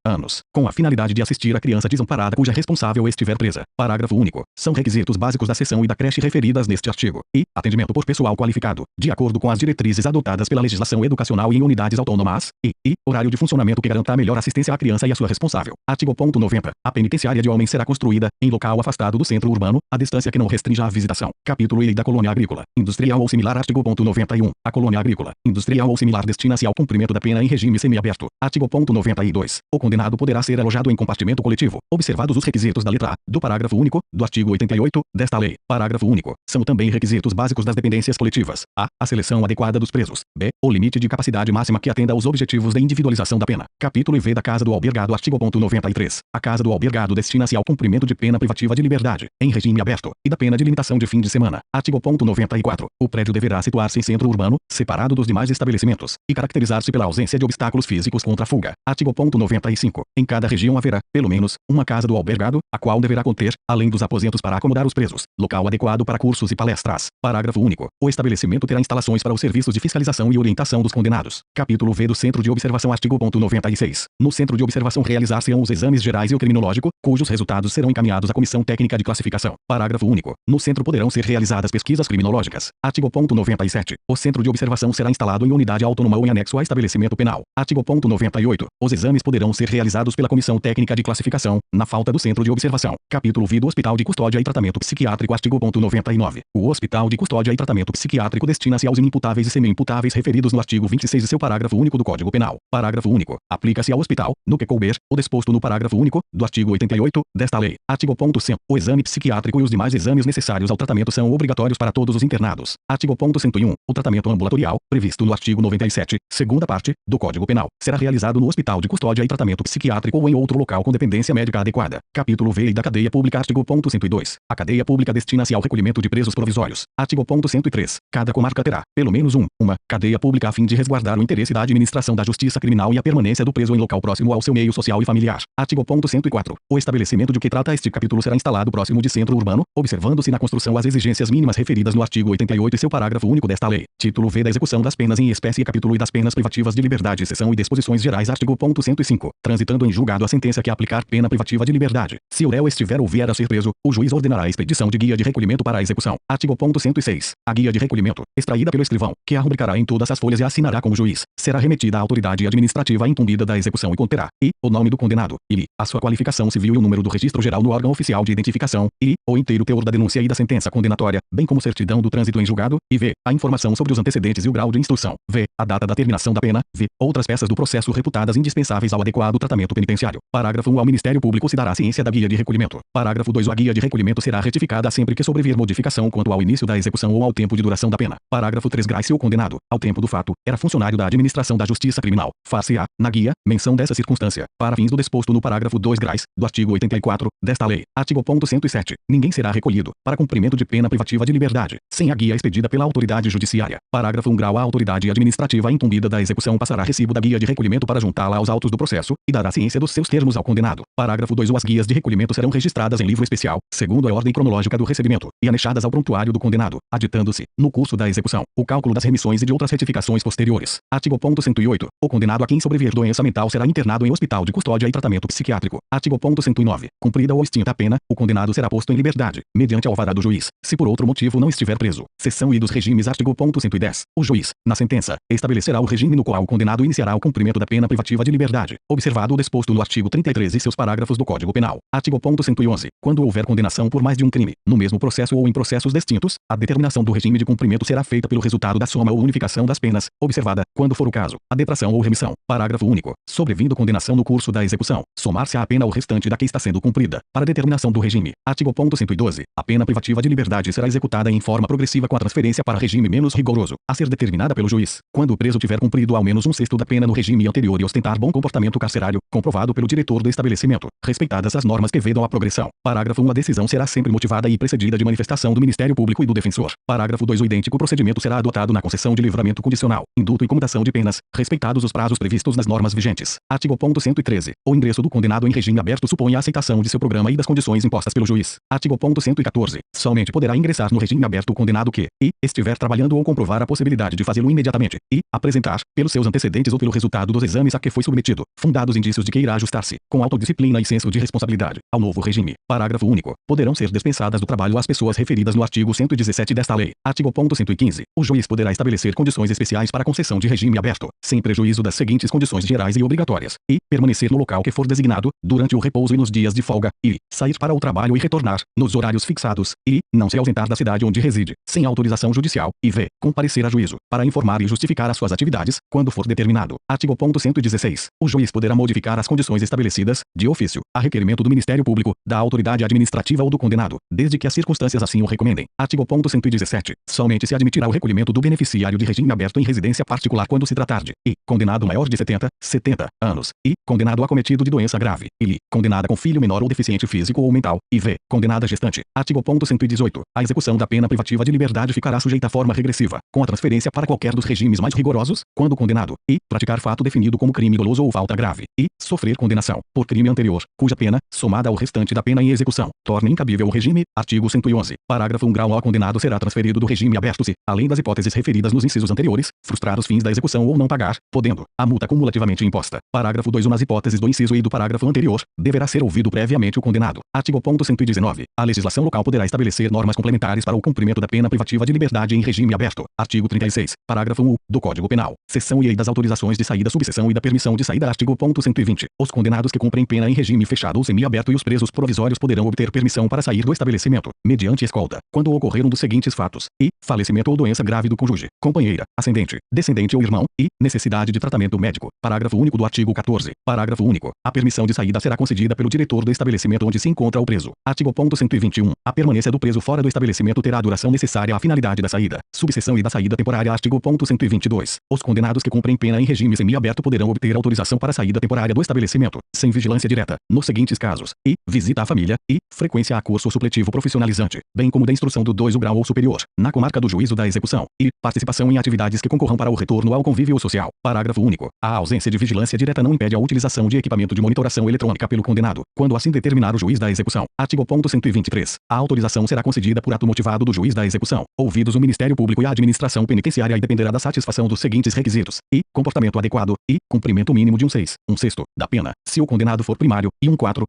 anos, com a finalidade de assistir a criança desamparada cuja responsável estiver presa. Parágrafo único. São requisitos básicos da seção e da creche referidas neste artigo. E, atendimento por pessoal qualificado, de acordo com as diretrizes adotadas pela legislação educacional e em unidades autônomas. E, horário de funcionamento que garanta a melhor assistência à criança e à sua responsável. Artigo 90. A penitenciária de homens será construída, em local afastado do centro urbano, a distância que não restrinja a visitação. Capítulo E da colônia agrícola, industrial ou similar. Artigo 91. A colônia agrícola, industrial ou similar destina-se ao cumprimento da pena em regime semiaberto. Artigo 92. O condenado poderá ser alojado em compartimento coletivo, observados os requisitos da letra A do parágrafo único do artigo 88 desta lei. Parágrafo único. São também requisitos básicos das dependências coletivas: a seleção adequada dos presos. B. O limite de capacidade máxima que atenda aos objetivos da individualização da pena. Capítulo V da Casa do Albergado. Artigo 93. A Casa do Albergado destina-se ao cumprimento de pena privativa de liberdade, em regime aberto, e da pena de limitação de fim de semana. Artigo 94. O prédio deverá situar-se em centro urbano, separado dos demais estabelecimentos, e caracterizar-se pela ausência de obstáculos físicos contra a fuga. Artigo 95. Em cada região haverá, pelo menos, uma Casa do Albergado, a qual deverá conter, além dos aposentos para acomodar os presos, local adequado para cursos e palestras. Parágrafo único. O estabelecimento terá instalações para os serviços de fiscalização e orientação dos condenados. Capítulo V do Centro de Observação. Artigo 96. No Centro de Observação realizar-se-ão os exames gerais e o criminológico, cujos resultados serão encaminhados à Comissão Técnica de Classificação. Parágrafo único. No centro poderão ser realizadas pesquisas criminológicas. Artigo 97. O Centro de Observação será instalado em unidade autônoma ou em anexo a estabelecimento penal. Artigo 98. Os exames poderão ser realizados pela Comissão Técnica de Classificação, na falta do Centro de Observação. Capítulo V do Hospital de Custódia e Tratamento Psiquiátrico. Artigo 99. O Hospital de Custódia e Tratamento Psiquiátrico destina-se aos inimputáveis e semi-imputáveis referidos no artigo 26 e seu parágrafo único do Código Penal. Parágrafo único. Aplica-se ao hospital, no que couber, o disposto no parágrafo único do artigo 88 desta lei. Artigo 100. O exame psiquiátrico e os demais exames necessários ao tratamento são obrigatórios para todos os internados. Artigo 101. O tratamento ambulatorial, previsto no artigo 97, segunda parte, do Código Penal, será realizado no Hospital de Custódia e Tratamento Psiquiátrico ou em outro local com dependência médica adequada. Capítulo V da Cadeia Pública. Artigo 102. A cadeia pública destina-se ao recolhimento de presos provisórios. Artigo 103. Cada comarca terá, pelo menos uma cadeia pública a fim de resguardar o interesse da administração da justiça criminal e a permanência do preso em local próximo ao seu meio social e familiar. Artigo 104. O estabelecimento de que trata este capítulo será instalado próximo de centro urbano, observando-se na construção as exigências mínimas referidas no artigo 88 e seu parágrafo único desta lei. Título V da execução das penas em espécie. Capítulo I das penas privativas de liberdade. Seção e disposições gerais. Artigo 105. Transitando em julgado a sentença que aplicar pena privativa de liberdade, se o réu estiver ou vier a ser preso, o juiz ordenará a expedição de guia de recolhimento para a execução. Artigo 106. A guia de recolhimento, extraída pelo escrivão, que a rubricará em todas as folhas e a assinará com o juiz, será remetida à autoridade autoridade administrativa incumbida da execução e conterá e o nome do condenado, e a sua qualificação civil e o número do registro geral no órgão oficial de identificação, e o inteiro teor da denúncia e da sentença condenatória, bem como certidão do trânsito em julgado, e v. a informação sobre os antecedentes e o grau de instrução, v. a data da terminação da pena, v. outras peças do processo reputadas indispensáveis ao adequado tratamento penitenciário. Parágrafo 1. Ao Ministério Público se dará ciência da guia de recolhimento. Parágrafo 2. A guia de recolhimento será retificada sempre que sobrevier modificação quanto ao início da execução ou ao tempo de duração da pena. Parágrafo 3. Se o condenado, ao tempo do fato, era funcionário da administração da Justiça Criminal, far-se-á, na guia, menção dessa circunstância, para fins do disposto no parágrafo 2 do artigo 84 desta lei. Artigo 107. Ninguém será recolhido, para cumprimento de pena privativa de liberdade, sem a guia expedida pela autoridade judiciária. Parágrafo 1. A autoridade administrativa incumbida da execução passará recibo da guia de recolhimento para juntá-la aos autos do processo, e dará ciência dos seus termos ao condenado. Parágrafo 2. As guias de recolhimento serão registradas em livro especial, segundo a ordem cronológica do recebimento, e anexadas ao prontuário do condenado, aditando-se, no curso da execução, o cálculo das remissões e de outras retificações posteriores. Artigo 108. O condenado a quem sobrevier doença mental será internado em hospital de custódia e tratamento psiquiátrico. Artigo 109. Cumprida ou extinta a pena, o condenado será posto em liberdade, mediante alvará do juiz, se por outro motivo não estiver preso. Seção I dos regimes. Artigo 110. O juiz, na sentença, estabelecerá o regime no qual o condenado iniciará o cumprimento da pena privativa de liberdade, observado o disposto no artigo 33 e seus parágrafos do Código Penal. Artigo 111. Quando houver condenação por mais de um crime, no mesmo processo ou em processos distintos, a determinação do regime de cumprimento será feita pelo resultado da soma ou unificação das penas, observada, quando for o caso, a detração ou remissão. Parágrafo único. Sobrevindo condenação no curso da execução, somar-se-á a pena ao restante da que está sendo cumprida, para determinação do regime. Artigo 112. A pena privativa de liberdade será executada em forma progressiva com a transferência para regime menos rigoroso, a ser determinada pelo juiz, quando o preso tiver cumprido ao menos um sexto da pena no regime anterior e ostentar bom comportamento carcerário, comprovado pelo diretor do estabelecimento, respeitadas as normas que vedam a progressão. Parágrafo 1. A decisão será sempre motivada e precedida de manifestação do Ministério Público e do defensor. Parágrafo 2. O idêntico procedimento será adotado na concessão de livramento condicional, indulto e comutação de penas, respeitados os prazos previstos nas normas vigentes. Artigo 113. O ingresso do condenado em regime aberto supõe a aceitação de seu programa e das condições impostas pelo juiz. Artigo 114. Somente poderá ingressar no regime aberto o condenado que, estiver trabalhando ou comprovar a possibilidade de fazê-lo imediatamente, e apresentar, pelos seus antecedentes ou pelo resultado dos exames a que foi submetido, fundados indícios de que irá ajustar-se, com autodisciplina e senso de responsabilidade, ao novo regime. Parágrafo único. Poderão ser dispensadas do trabalho as pessoas referidas no artigo 117 desta lei. Artigo 115. O juiz poderá estabelecer condições especiais para a concessão de regime aberto, sem prejuízo das seguintes condições gerais e obrigatórias, e permanecer no local que for designado, durante o repouso e nos dias de folga, e sair para o trabalho e retornar, nos horários fixados, e não se ausentar da cidade onde reside, sem autorização judicial, e comparecer a juízo, para informar e justificar as suas atividades, quando for determinado. Artigo 116. O juiz poderá modificar as condições estabelecidas, de ofício, a requerimento do Ministério Público, da autoridade administrativa ou do condenado, desde que as circunstâncias assim o recomendem. Artigo 117. Somente se admitirá o recolhimento do beneficiário de regime aberto em residência particular quando se tratar de condenado maior de 70 anos, e condenado acometido de doença grave, e condenada com filho menor ou deficiente físico ou mental, e condenada gestante. Artigo 118. A execução da pena privativa de liberdade ficará sujeita à forma regressiva, com a transferência para qualquer dos regimes mais rigorosos, quando condenado, praticar fato definido como crime doloso ou falta grave, sofrer condenação, por crime anterior, cuja pena, somada ao restante da pena em execução, torne incabível o regime. Artigo 111. Parágrafo 1. Grau ao condenado será transferido do regime aberto se, além das hipóteses referidas nos incisos anteriores, frustrar os fins da execução ou não pagar, podendo, a multa cumulativamente imposta. Parágrafo 2. Nas hipóteses do inciso e do parágrafo anterior, deverá ser ouvido previamente o condenado. Artigo 119. A legislação local poderá estabelecer normas complementares para o cumprimento da pena privativa de liberdade em regime aberto. Artigo 36. Parágrafo 1. Do Código Penal. Seção I das autorizações de saída, subseção I da permissão de saída. Artigo 120. Os condenados que cumprem pena em regime fechado ou semiaberto e os presos provisórios poderão obter permissão para sair do estabelecimento, mediante escolta, quando ocorrer um dos seguintes fatos: falecimento ou doença grave do cônjuge, companheira, ascendente, descendente ou irmão, e necessidade de tratamento médico. Parágrafo único do artigo 14. Parágrafo único. A permissão de saída será concedida pelo diretor do estabelecimento onde se encontra o preso. Artigo 121. A permanência do preso fora do estabelecimento terá a duração necessária à finalidade da saída. Subseção I da saída temporária. Artigo 122. Os condenados que cumprem pena em regime semiaberto poderão obter autorização para saída temporária do estabelecimento, sem vigilância direta, nos seguintes casos: visita à família, frequência a curso supletivo profissionalizante, bem como da instrução do 2º grau ou superior, na comarca do juízo da execução, participação em atividades que concorram para o retorno ao convívio social. Parágrafo único. A ausência de vigilância direta não impede a utilização de equipamento de monitoração eletrônica pelo condenado, quando assim determinar o juiz da execução. Artigo 123. A autorização será concedida por ato motivado do juiz da execução, ouvidos o Ministério Público e a administração penitenciária, e dependerá da satisfação dos seguintes requisitos: comportamento adequado, cumprimento mínimo de um sexto da pena, se o condenado for primário, e um quarto,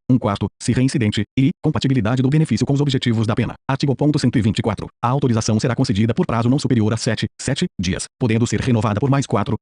se reincidente, e compatibilidade do benefício com os objetivos da pena. Artigo 124. A autorização será concedida por prazo não superior a 7 dias, podendo ser renovada por mais 4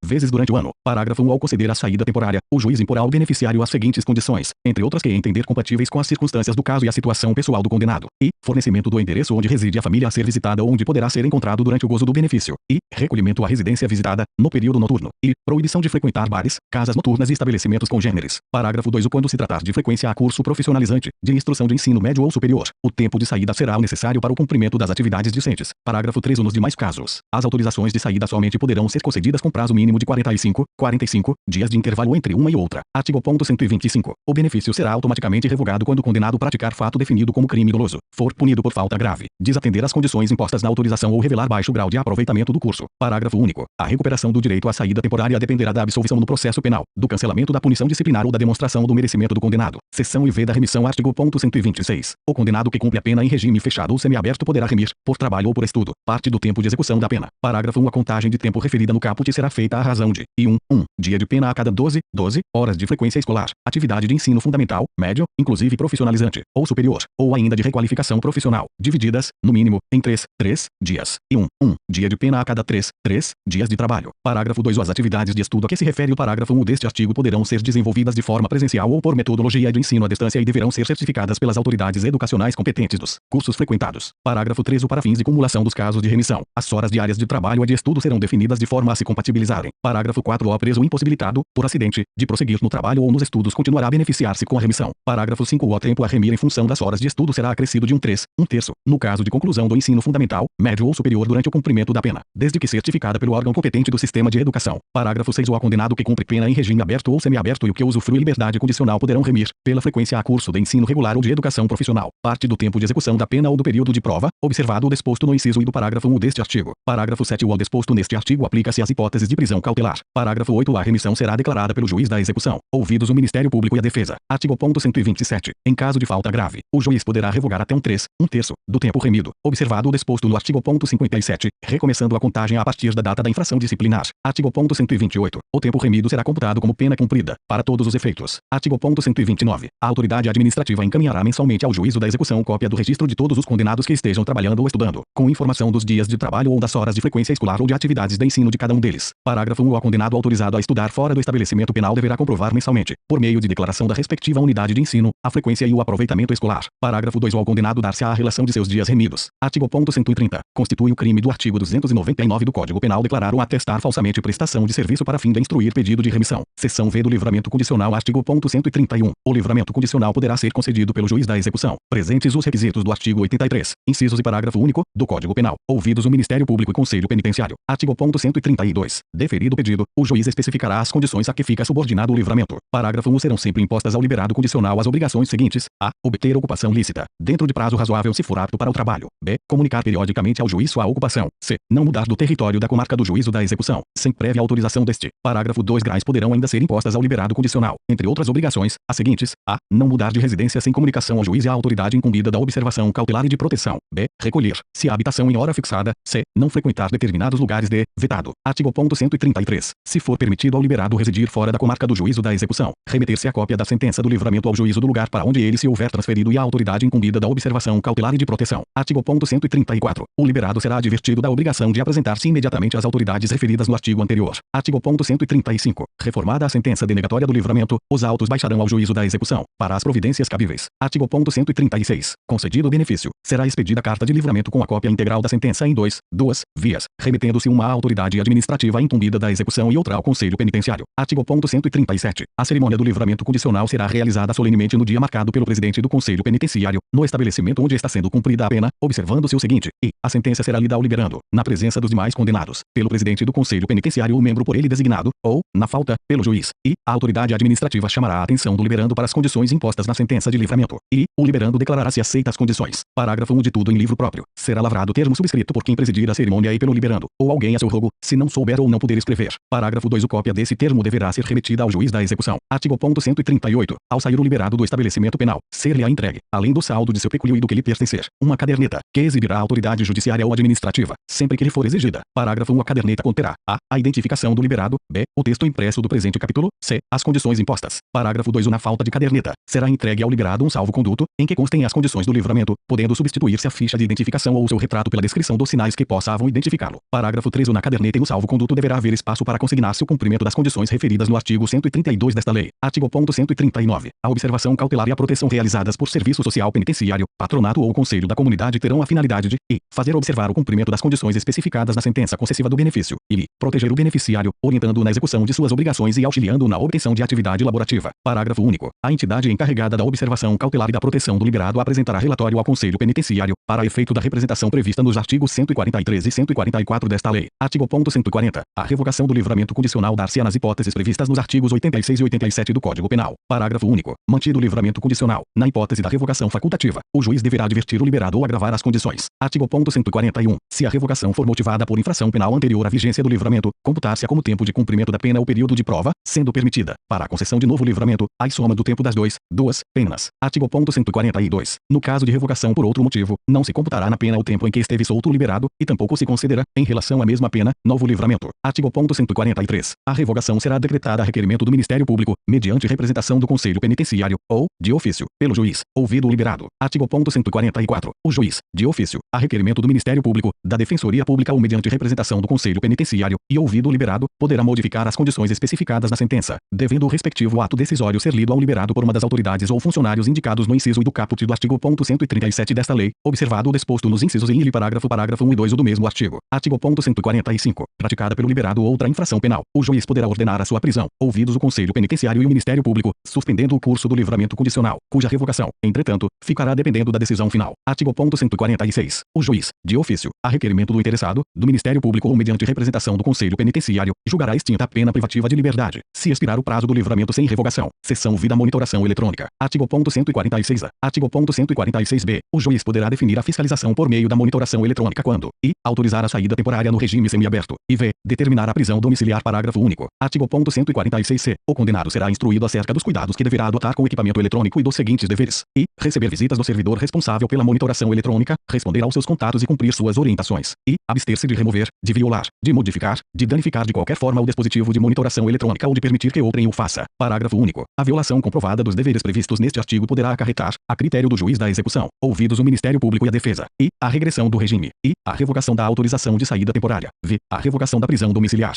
vezes vezes durante o ano. Parágrafo 1. Ao conceder a saída temporária, o juiz imporá ao beneficiário as seguintes condições, entre outras que entender compatíveis com as circunstâncias do caso e a situação pessoal do condenado, e fornecimento do endereço onde reside a família a ser visitada ou onde poderá ser encontrado durante o gozo do benefício, e recolhimento à residência visitada, no período noturno, e proibição de frequentar bares, casas noturnas e estabelecimentos congêneres. Parágrafo 2. Quando se tratar de frequência a curso profissionalizante, de instrução de ensino médio ou superior, o tempo de saída será o necessário para o cumprimento das atividades discentes. Parágrafo 3. Nos demais casos, as autorizações de saída somente poderão ser concedidas com prazo mínimo de 45 dias de intervalo entre uma e outra. Artigo 125. O benefício será automaticamente revogado quando o condenado praticar fato definido como crime doloso, for punido por falta grave, desatender as condições impostas na autorização ou revelar baixo grau de aproveitamento do curso. Parágrafo único. A recuperação do direito à saída temporária dependerá da absolvição no processo penal, do cancelamento da punição disciplinar ou da demonstração do merecimento do condenado. Seção IV da remissão. Artigo 126. O condenado que cumpre a pena em regime fechado ou semiaberto poderá remir, por trabalho ou por estudo, parte do tempo de execução da pena. Parágrafo 1. A contagem de tempo referida no caput será feita à razão de I1 dia de pena a cada 12 horas de frequência escolar, atividade de ensino fundamental, médio, inclusive profissionalizante, ou superior, ou ainda de requalificação profissional, divididas, no mínimo, em 3 dias, e 1 dia de pena a cada 3 dias de trabalho. Parágrafo 2. As atividades de estudo a que se refere o parágrafo 1 deste artigo poderão ser desenvolvidas de forma presencial ou por metodologia de ensino à distância e deverão ser certificadas pelas autoridades educacionais competentes dos cursos frequentados. Parágrafo 3. Para fins de cumulação dos casos de remissão, as horas diárias de trabalho e de estudo serão definidas de forma a se compatibilizarem. Parágrafo 4. O preso impossibilitado, por acidente, de prosseguir no trabalho ou nos estudos continuará a beneficiar-se com a remissão. Parágrafo 5. O tempo a remir em função das horas de estudo será acrescido de 1 terço, no caso de conclusão do ensino fundamental, médio ou superior durante o cumprimento da pena, desde que certificada pelo órgão competente do sistema de educação. Parágrafo 6. O condenado que cumpre pena em regime aberto ou semiaberto e o que usufrui liberdade condicional poderão remir, pela frequência a curso de ensino regular ou de educação profissional, parte do tempo de execução da pena ou do período de prova, observado o disposto no inciso I do parágrafo 1 deste artigo. Parágrafo 7. O disposto neste artigo aplica-se às hipóteses de prisão cautelar. Parágrafo 8. A remissão será declarada pelo juiz da execução, ouvidos o Ministério Público e a defesa. Artigo 127. Em caso de falta grave, o juiz poderá revogar até 1 terço, do tempo remido, observado o disposto no artigo 57, recomeçando a contagem a partir da data da infração disciplinar. Artigo 128. O tempo remido será computado como pena cumprida, para todos os efeitos. Artigo 129. A autoridade administrativa encaminhará mensalmente ao juízo da execução cópia do registro de todos os condenados que estejam trabalhando ou estudando, com informação dos dias de trabalho ou das horas de frequência escolar ou de atividades de ensino de cada um deles. Parágrafo 1. O condenado autorizado a estudar fora do estabelecimento penal deverá comprovar mensalmente, por meio de declaração da respectiva unidade de ensino, a frequência e o aproveitamento escolar. Parágrafo 2. O condenado dar-se a relação de seus dias remidos. Artigo 130. Constitui o crime do artigo 299 do Código Penal declarar ou atestar falsamente prestação de serviço para fim de instruir pedido de remissão. Seção V do livramento condicional. Artigo 131. O livramento condicional poderá ser concedido pelo juiz da execução, presentes os requisitos do artigo 83, incisos e parágrafo único, do Código Penal, ouvidos o Ministério Público e Conselho Penitenciário. Artigo 132. Deferido o pedido, o juiz especificará as condições a que fica subordinado o livramento. Parágrafo 1. Serão sempre impostas ao liberado condicional as obrigações seguintes: a. Obter ocupação lícita, dentro de prazo razoável se for apto para o trabalho. B. Comunicar periodicamente ao juiz sua ocupação. C. Não mudar do território da comarca do juízo da execução, sem prévia autorização deste. Parágrafo 2. Graus poderão ainda ser impostas ao liberado condicional, entre outras obrigações, as seguintes: a. Não mudar de residência sem comunicação ao juiz e à autoridade incumbida da observação cautelar e de proteção. B. Recolher, se a habitação em hora fixada. C. Não frequentar determinados lugares de vetado. Artigo 133. Se for permitido ao liberado residir fora da comarca do juízo da execução, remeter-se a cópia da sentença do livramento ao juízo do lugar para onde ele se houver transferido e à autoridade incumbida da observação cautelar e de proteção. Artigo 134. O liberado será advertido da obrigação de apresentar-se imediatamente às autoridades referidas no artigo anterior. Artigo 135. Reformada a sentença denegatória do livramento, os autos baixarão ao juízo da execução, para as providências cabíveis. Artigo 136. Concedido o benefício, será expedida carta de livramento com a cópia integral da sentença em duas vias, remetendo-se uma à autoridade administrativa incumbida da execução e outra ao Conselho Penitenciário. Artigo 137. A cerimônia do livramento condicional será realizada solenemente no dia marcado pelo presidente do Conselho Penitenciário, no estabelecimento onde está sendo cumprida a pena, observando-se o seguinte: e a sentença será lida ao liberando, na presença dos demais condenados, pelo presidente do Conselho Penitenciário ou membro por ele designado, ou, na falta, pelo juiz, e a autoridade administrativa chamará a atenção do liberando para as condições impostas na sentença de livramento, e o liberando declarará se aceita as condições. Parágrafo 1. De tudo em livro próprio, será lavrado termo subscrito por quem presidir a cerimônia e pelo liberando, ou alguém a seu rogo, se não souber ou não puder escrever. Parágrafo 2. A cópia desse termo deverá ser remetida ao juiz da execução. Artigo 138. Ao sair o liberado do estabelecimento penal, ser-lhe-á entregue, além do saldo de seu pecúlio e do que lhe pertencer, uma caderneta, que exibirá a autoridade judiciária ou administrativa, sempre que lhe for exigida. Parágrafo 1. A caderneta conterá: a identificação do liberado. B. O texto impresso do presente capítulo. C. As condições impostas. Parágrafo 2. Na falta de caderneta, será entregue ao liberado um salvo-conduto, em que constem as condições do livramento, podendo substituir-se a ficha de identificação ou o seu retrato pela descrição dos sinais que possam identificá-lo. Parágrafo 3. Na caderneta e no salvo-conduto deverá haver espaço espaço para consignar-se o cumprimento das condições referidas no artigo 132 desta lei. Artigo 139. A observação cautelar e a proteção realizadas por serviço social penitenciário, patronato ou conselho da comunidade terão a finalidade de fazer observar o cumprimento das condições especificadas na sentença concessiva do benefício e proteger o beneficiário, orientando-o na execução de suas obrigações e auxiliando-o na obtenção de atividade laborativa. Parágrafo único. A entidade encarregada da observação cautelar e da proteção do liberado apresentará relatório ao conselho penitenciário para efeito da representação prevista nos artigos 143 e 144 desta lei. Artigo 140. A revogação do livramento condicional dar-se-á nas hipóteses previstas nos artigos 86 e 87 do Código Penal. Parágrafo único. Mantido o livramento condicional, na hipótese da revogação facultativa, o juiz deverá advertir o liberado ou agravar as condições. Artigo 141. Se a revogação for motivada por infração penal anterior à vigência do livramento, computar-se-á como tempo de cumprimento da pena o período de prova, sendo permitida, para a concessão de novo livramento, a soma do tempo das duas penas. Artigo 142. No caso de revogação por outro motivo, não se computará na pena o tempo em que esteve solto o liberado, e tampouco se concederá, em relação à mesma pena, novo livramento. Artigo 143. A revogação será decretada a requerimento do Ministério Público, mediante representação do Conselho Penitenciário, ou, de ofício, pelo juiz, ouvido o liberado. Artigo 144. O juiz, de ofício, a requerimento do Ministério Público, da Defensoria Pública ou mediante representação do Conselho Penitenciário, e ouvido o liberado, poderá modificar as condições especificadas na sentença, devendo o respectivo ato decisório ser lido ao liberado por uma das autoridades ou funcionários indicados no inciso I do caput do artigo 137 desta lei, observado o disposto nos incisos I e parágrafo 1 e 2 do mesmo artigo. Artigo 145. Praticada pelo liberado outra infração penal, o juiz poderá ordenar a sua prisão, ouvidos o Conselho Penitenciário e o Ministério Público, suspendendo o curso do livramento condicional, cuja revogação, entretanto, ficará dependendo da decisão final. Artigo 146. O juiz, de ofício, a requerimento do interessado, do Ministério Público ou mediante representação do Conselho Penitenciário, julgará extinta a pena privativa de liberdade, se expirar o prazo do livramento sem revogação. Seção V da monitoração eletrônica. Artigo 146-A. Artigo 146-B. O juiz poderá definir a fiscalização por meio da monitoração eletrônica quando autorizar a saída temporária no regime semiaberto e determinar a prisão domiciliar. Parágrafo único. Artigo 146-C. O condenado será instruído acerca dos cuidados que deverá adotar com o equipamento eletrônico e dos seguintes deveres: receber visitas do servidor responsável pela monitoração eletrônica, responder aos seus contatos e cumprir suas orientações, abster-se de remover, de violar, de modificar, de danificar de qualquer forma o dispositivo de monitoração eletrônica ou de permitir que outrem o faça. Parágrafo único. A violação comprovada dos deveres previstos neste artigo poderá acarretar, a critério do juiz da execução, ouvidos o Ministério Público e a defesa, a regressão do regime, a revogação da autorização de saída temporária, a revogação da prisão domiciliar,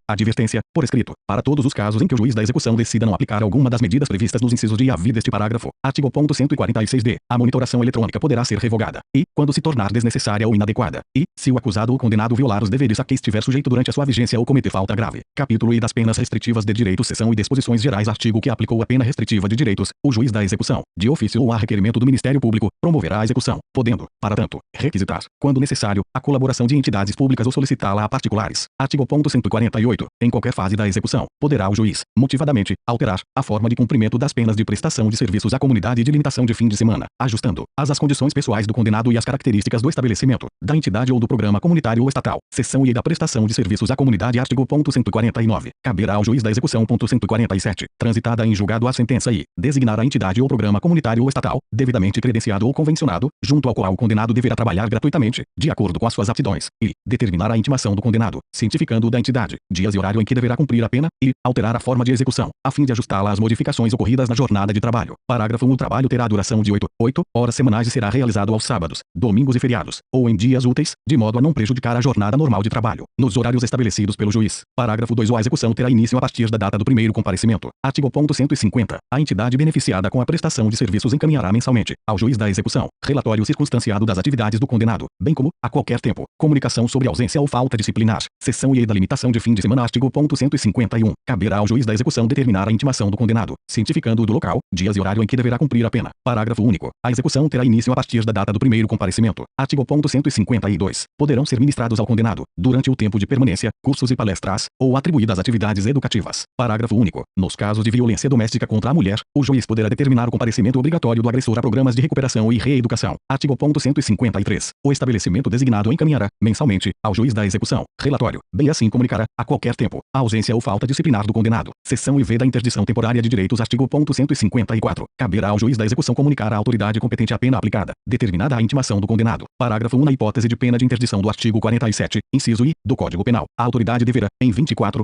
advertência, por escrito, para todos os casos em que o juiz da execução decida não aplicar alguma das medidas previstas nos incisos de e a deste parágrafo. Artigo 146-D. A monitoração eletrônica poderá ser revogada, quando se tornar desnecessária ou inadequada, se o acusado ou condenado violar os deveres a que estiver sujeito durante a sua vigência ou cometer falta grave. Capítulo I das penas restritivas de direitos, seção e disposições gerais. Artigo que aplicou a pena restritiva de direitos, o juiz da execução, de ofício ou a requerimento do Ministério Público, promoverá a execução, podendo, para tanto, requisitar, quando necessário, a colaboração de entidades públicas ou solicitá-la a particulares. Artigo 148. Em qualquer fase da execução, poderá o juiz, motivadamente, alterar a forma de cumprimento das penas de prestação de serviços à comunidade e de limitação de fim de semana, ajustando-as às condições pessoais do condenado e às características do estabelecimento, da entidade ou do programa comunitário ou estatal. Seção I da prestação de serviços à comunidade. Artigo 149. Caberá ao juiz da execução. 147. Transitada em julgado a sentença designar a entidade ou programa comunitário ou estatal, devidamente credenciado ou convencionado, junto ao qual o condenado deverá trabalhar gratuitamente, de acordo com as suas aptidões, determinar a intimação do condenado, cientificando-o da entidade, dias e horário em que deverá cumprir a pena, alterar a forma de execução, a fim de ajustá-la às modificações ocorridas na jornada de trabalho. Parágrafo 1. O trabalho terá duração de 8 horas semanais e será realizado aos sábados, domingos e feriados, ou em dias úteis, de modo a não prejudicar a jornada normal de trabalho, nos horários estabelecidos pelo juiz. Parágrafo 2. A execução terá início a partir da data do primeiro comparecimento. Artigo 150. A entidade beneficiada com a prestação de serviços encaminhará mensalmente, ao juiz da execução, relatório circunstanciado das atividades do condenado, bem como, a qualquer tempo, comunicação sobre ausência ou falta disciplinar. Seção I da limitação de fim de semana. Artigo 151. Caberá ao juiz da execução determinar a intimação do condenado, cientificando-o do local, dias e horário em que deverá cumprir a pena. Parágrafo único. A execução terá início a partir da data do primeiro comparecimento. Artigo 152. Poderão ser ministrados ao condenado, durante o tempo de permanência, cursos e palestras, ou atribuídas atividades educativas. Parágrafo único. Nos casos de violência doméstica contra a mulher, o juiz poderá determinar o comparecimento obrigatório do agressor a programas de recuperação e reeducação. Artigo 153. O estabelecimento designado encaminhará, mensalmente, ao juiz da execução, relatório, bem assim comunicará, a qualquer tempo, a ausência ou falta disciplinar do condenado. Seção IV da interdição temporária de direitos. Artigo 154. Caberá ao juiz da execução comunicar à autoridade competente a pena aplicada, determinada a intimação do condenado. Parágrafo 1. Na hipótese de pena de interdição do artigo 47, inciso I, do Código Penal, a autoridade deverá, em 24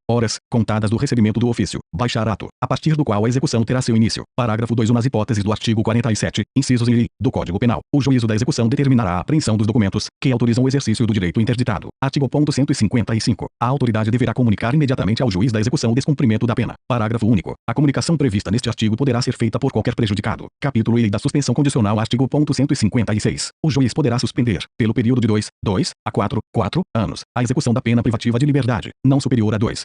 horas, contadas do recebimento do ofício, baixar ato, a partir do qual a execução terá seu início. Parágrafo 2. Nas hipóteses do artigo 47, incisos I, do Código Penal, o juízo da execução determinará a apreensão dos documentos que autorizam o exercício do direito interditado. Artigo 155. 5. A autoridade deverá comunicar imediatamente ao juiz da execução o descumprimento da pena. Parágrafo único. A comunicação prevista neste artigo poderá ser feita por qualquer prejudicado. Capítulo E da suspensão condicional. Artigo 156. O juiz poderá suspender, pelo período de 2 a 4 anos, a execução da pena privativa de liberdade, não superior a 2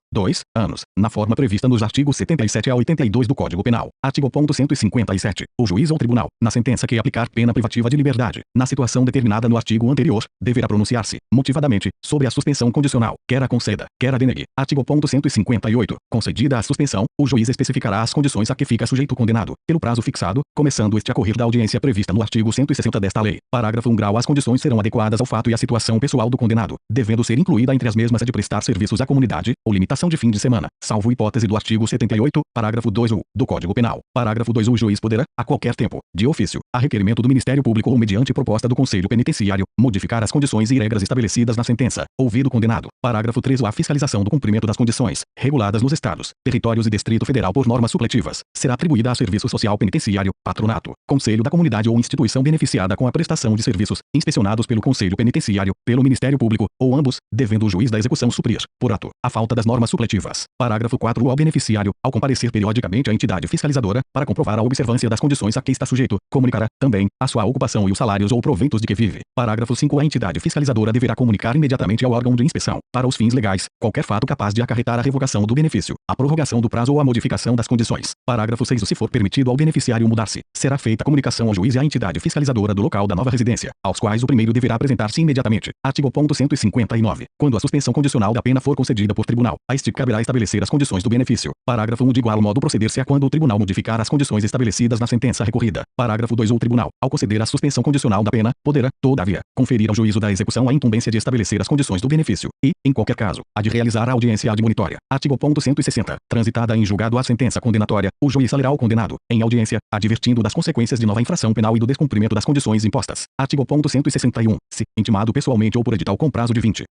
anos, na forma prevista nos artigos 77 a 82 do Código Penal. Artigo 157. O juiz ou tribunal, na sentença que aplicar pena privativa de liberdade, na situação determinada no artigo anterior, deverá pronunciar-se, motivadamente, sobre a suspensão condicional, quer a conceda, quer a denegue. Artigo 158. Concedida a suspensão, o juiz especificará as condições a que fica sujeito o condenado, pelo prazo fixado, começando este a correr da audiência prevista no artigo 160 desta lei. Parágrafo 1. As condições serão adequadas ao fato e à situação pessoal do condenado, devendo ser incluída entre as mesmas a de prestar serviços à comunidade, ou limitação de fim de semana, salvo hipótese do artigo 78, parágrafo 2 do Código Penal. Parágrafo 2. O juiz poderá, a qualquer tempo, de ofício, a requerimento do Ministério Público ou mediante proposta do Conselho Penitenciário, modificar as condições e regras estabelecidas na sentença, ouvido o condenado. Parágrafo 3. A fiscalização do cumprimento das condições, reguladas nos estados, territórios e Distrito Federal por normas supletivas, será atribuída a Serviço Social Penitenciário, Patronato, Conselho da Comunidade ou instituição beneficiada com a prestação de serviços, inspecionados pelo Conselho Penitenciário, pelo Ministério Público, ou ambos, devendo o juiz da execução suprir, por ato, a falta das normas supletivas. Parágrafo 4. Ao beneficiário, ao comparecer periodicamente à entidade fiscalizadora, para comprovar a observância das condições a que está sujeito, comunicará, também, a sua ocupação e os salários ou proventos de que vive. Parágrafo 5. A entidade fiscalizadora deverá comunicar imediatamente ao órgão de inspeção, para os fins legais, qualquer fato capaz de acarretar a revogação do benefício, a prorrogação do prazo ou a modificação das condições. Parágrafo 6. Se for permitido ao beneficiário mudar-se, será feita comunicação ao juiz e à entidade fiscalizadora do local da nova residência, aos quais o primeiro deverá apresentar-se imediatamente. Artigo 159. Quando a suspensão condicional da pena for concedida por tribunal, a este caberá estabelecer as condições do benefício. Parágrafo 1. De igual modo proceder-se a quando o tribunal modificar as condições estabelecidas na sentença recorrida. Parágrafo 2. O tribunal, ao conceder a suspensão condicional da pena, poderá, todavia, conferir ao juízo da execução a incumbência de estabelecer as condições do benefício e, em qualquer caso, a de realizar a audiência admonitória. Artigo 160. Transitada em julgado a sentença condenatória, o juiz salerá ao condenado, em audiência, advertindo das consequências de nova infração penal e do descumprimento das condições impostas. Artigo 161. Se, intimado pessoalmente ou por edital com prazo de 20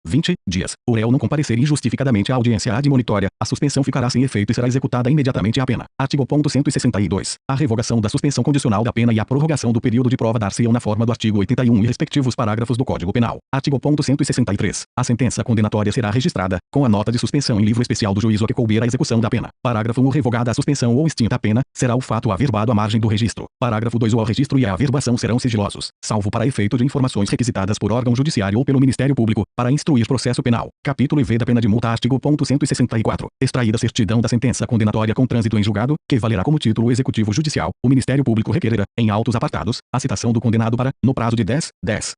dias, o réu não comparecer injustificadamente à audiência admonitória, a suspensão ficará sem efeito e será executada imediatamente a pena. Artigo 162. A revogação da suspensão condicional da pena e a prorrogação do período de prova dar-se-ão na forma do artigo 81 e respectivos parágrafos do Código Penal. Artigo 163. A sentença condenatória será registrada, com a nota de suspensão em livro especial do juízo a que couber a execução da pena. Parágrafo 1. Revogada a suspensão ou extinta a pena, será o fato averbado à margem do registro. Parágrafo 2. O registro e a averbação serão sigilosos, salvo para efeito de informações requisitadas por órgão judiciário ou pelo Ministério Público, para instruir processo penal. Capítulo IV da pena de multa. Artigo 164. Extraída certidão da sentença condenatória com trânsito em julgado, que valerá como título executivo judicial, o Ministério Público requererá, em autos apartados, a citação do condenado para, no prazo de 10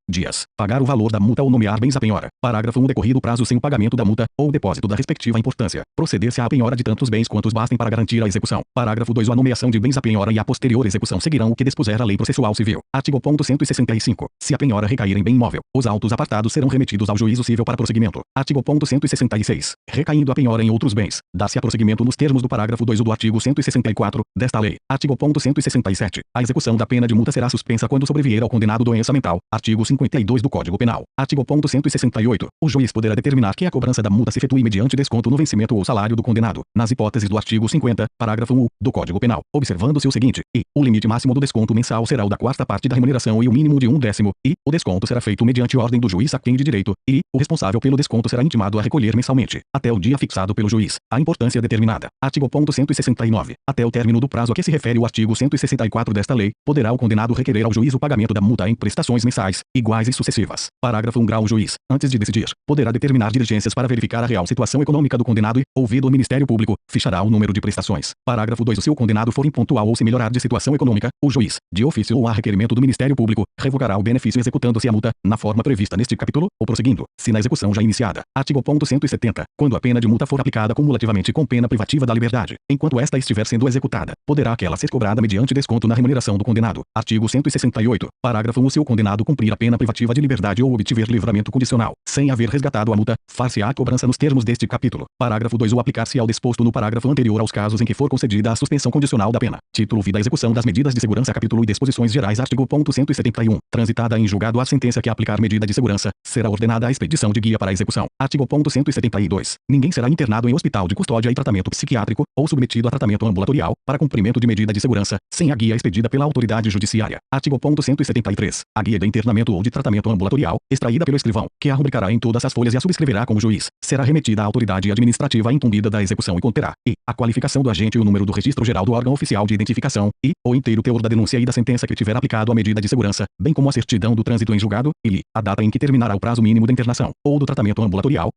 dias, pagar o valor da multa ou nomear bens à penhora. Parágrafo 1. Decorrido o prazo sem o pagamento da multa, ou depósito da respectiva importância, proceder-se à penhora de tantos bens quantos bastem para garantir a execução. Parágrafo 2. A nomeação de bens à penhora e a posterior execução seguirão o que dispuser a lei processual civil. Artigo 165. Se a penhora recair em bem imóvel, os autos apartados serão remetidos ao juízo civil para prosseguimento. Artigo 166. Recaindo a penhora em outros bens, dá-se a prosseguimento nos termos do parágrafo 2 do artigo 164 desta lei. Artigo 167. A execução da pena de multa será suspensa quando sobrevier ao condenado doença mental. Artigo 52 do Código Penal. Artigo 168. O juiz poderá determinar que a cobrança da multa se efetue mediante desconto no vencimento ou salário do condenado, nas hipóteses do artigo 50, parágrafo 1 do Código Penal, observando-se o seguinte: e o limite máximo do desconto mensal será o da quarta parte da remuneração e o mínimo de 1/10, e o desconto será feito mediante ordem do juiz a quem de direito, e o responsável pelo desconto será intimado a recolher mensalmente, até o dia fixado pelo juiz, a importância determinada. Artigo 169. Até o término do prazo a que se refere o artigo 164 desta lei, poderá o condenado requerer ao juiz o pagamento da multa em prestações mensais, iguais e sucessivas. Parágrafo 1. O juiz, antes de decidir, poderá determinar diligências para verificar a real situação econômica do condenado e, ouvido o Ministério Público, fichará o número de prestações. Parágrafo 2. Se o condenado for impontual ou se melhorar de situação econômica, o juiz, de ofício ou a requerimento do Ministério Público, revogará o benefício executando-se a multa, na forma prevista neste capítulo, ou prosseguindo, se na execução já iniciada. Artigo 170. Quando a pena de multa for aplicada cumulativamente com pena privativa da liberdade, enquanto esta estiver sendo executada, poderá aquela ser cobrada mediante desconto na remuneração do condenado. Artigo 168. Parágrafo 1. Se o condenado cumprir a pena privativa de liberdade ou obtiver livramento condicional, sem haver resgatado a multa, far-se-á a cobrança nos termos deste capítulo. Parágrafo 2. O aplicar-se ao disposto no parágrafo anterior aos casos em que for concedida a suspensão condicional da pena. Título V da execução das medidas de segurança. Capítulo e disposições gerais. Artigo 171. Transitada em julgado a sentença que aplicar medida de segurança, será ordenada a expedição de guia para a execução. Artigo 172. Ninguém será internado em hospital de custódia e tratamento psiquiátrico, ou submetido a tratamento ambulatorial, para cumprimento de medida de segurança, sem a guia expedida pela autoridade judiciária. Artigo 173. A guia de internamento ou de tratamento ambulatorial, extraída pelo escrivão, que a rubricará em todas as folhas e a subscreverá com o juiz, será remetida à autoridade administrativa incumbida da execução e conterá a qualificação do agente e o número do registro geral do órgão oficial de identificação o inteiro teor da denúncia e da sentença que tiver aplicado a medida de segurança, bem como a certidão do trânsito em julgado a data em que terminará o prazo mínimo da internação ou do tratamento ambulatorial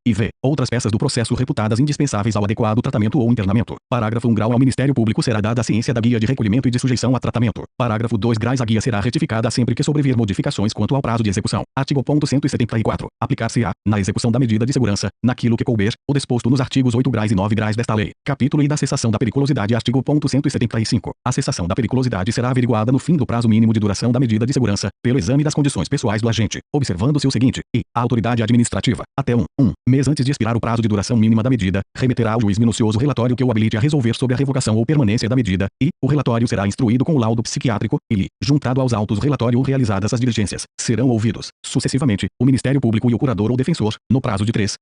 outras peças do processo reputadas indispensáveis ao adequado tratamento ou internamento. Parágrafo 1. Grau ao Ministério Público será dada a ciência da guia de recolhimento e de sujeição a tratamento. Parágrafo 2. Graus a guia será retificada sempre que sobrevier modificações quanto ao prazo de execução. Artigo 174. Aplicar-se-á, na execução da medida de segurança, naquilo que couber, o disposto nos artigos 8 graus e 9 graus desta lei. Capítulo I da cessação da periculosidade. Artigo 175. A cessação da periculosidade será averiguada no fim do prazo mínimo de duração da medida de segurança, pelo exame das condições pessoais do agente, observando-se o seguinte: a autoridade administrativa, até um mês antes de expirar o prazo de duração mínima da medida, remeterá ao juiz minucioso relatório que o habilite a resolver sobre a revogação ou permanência da medida, o relatório será instruído com o laudo psiquiátrico, juntado aos autos relatório realizadas as diligências, serão ouvidos, sucessivamente, o Ministério Público e o curador ou defensor, no prazo de 3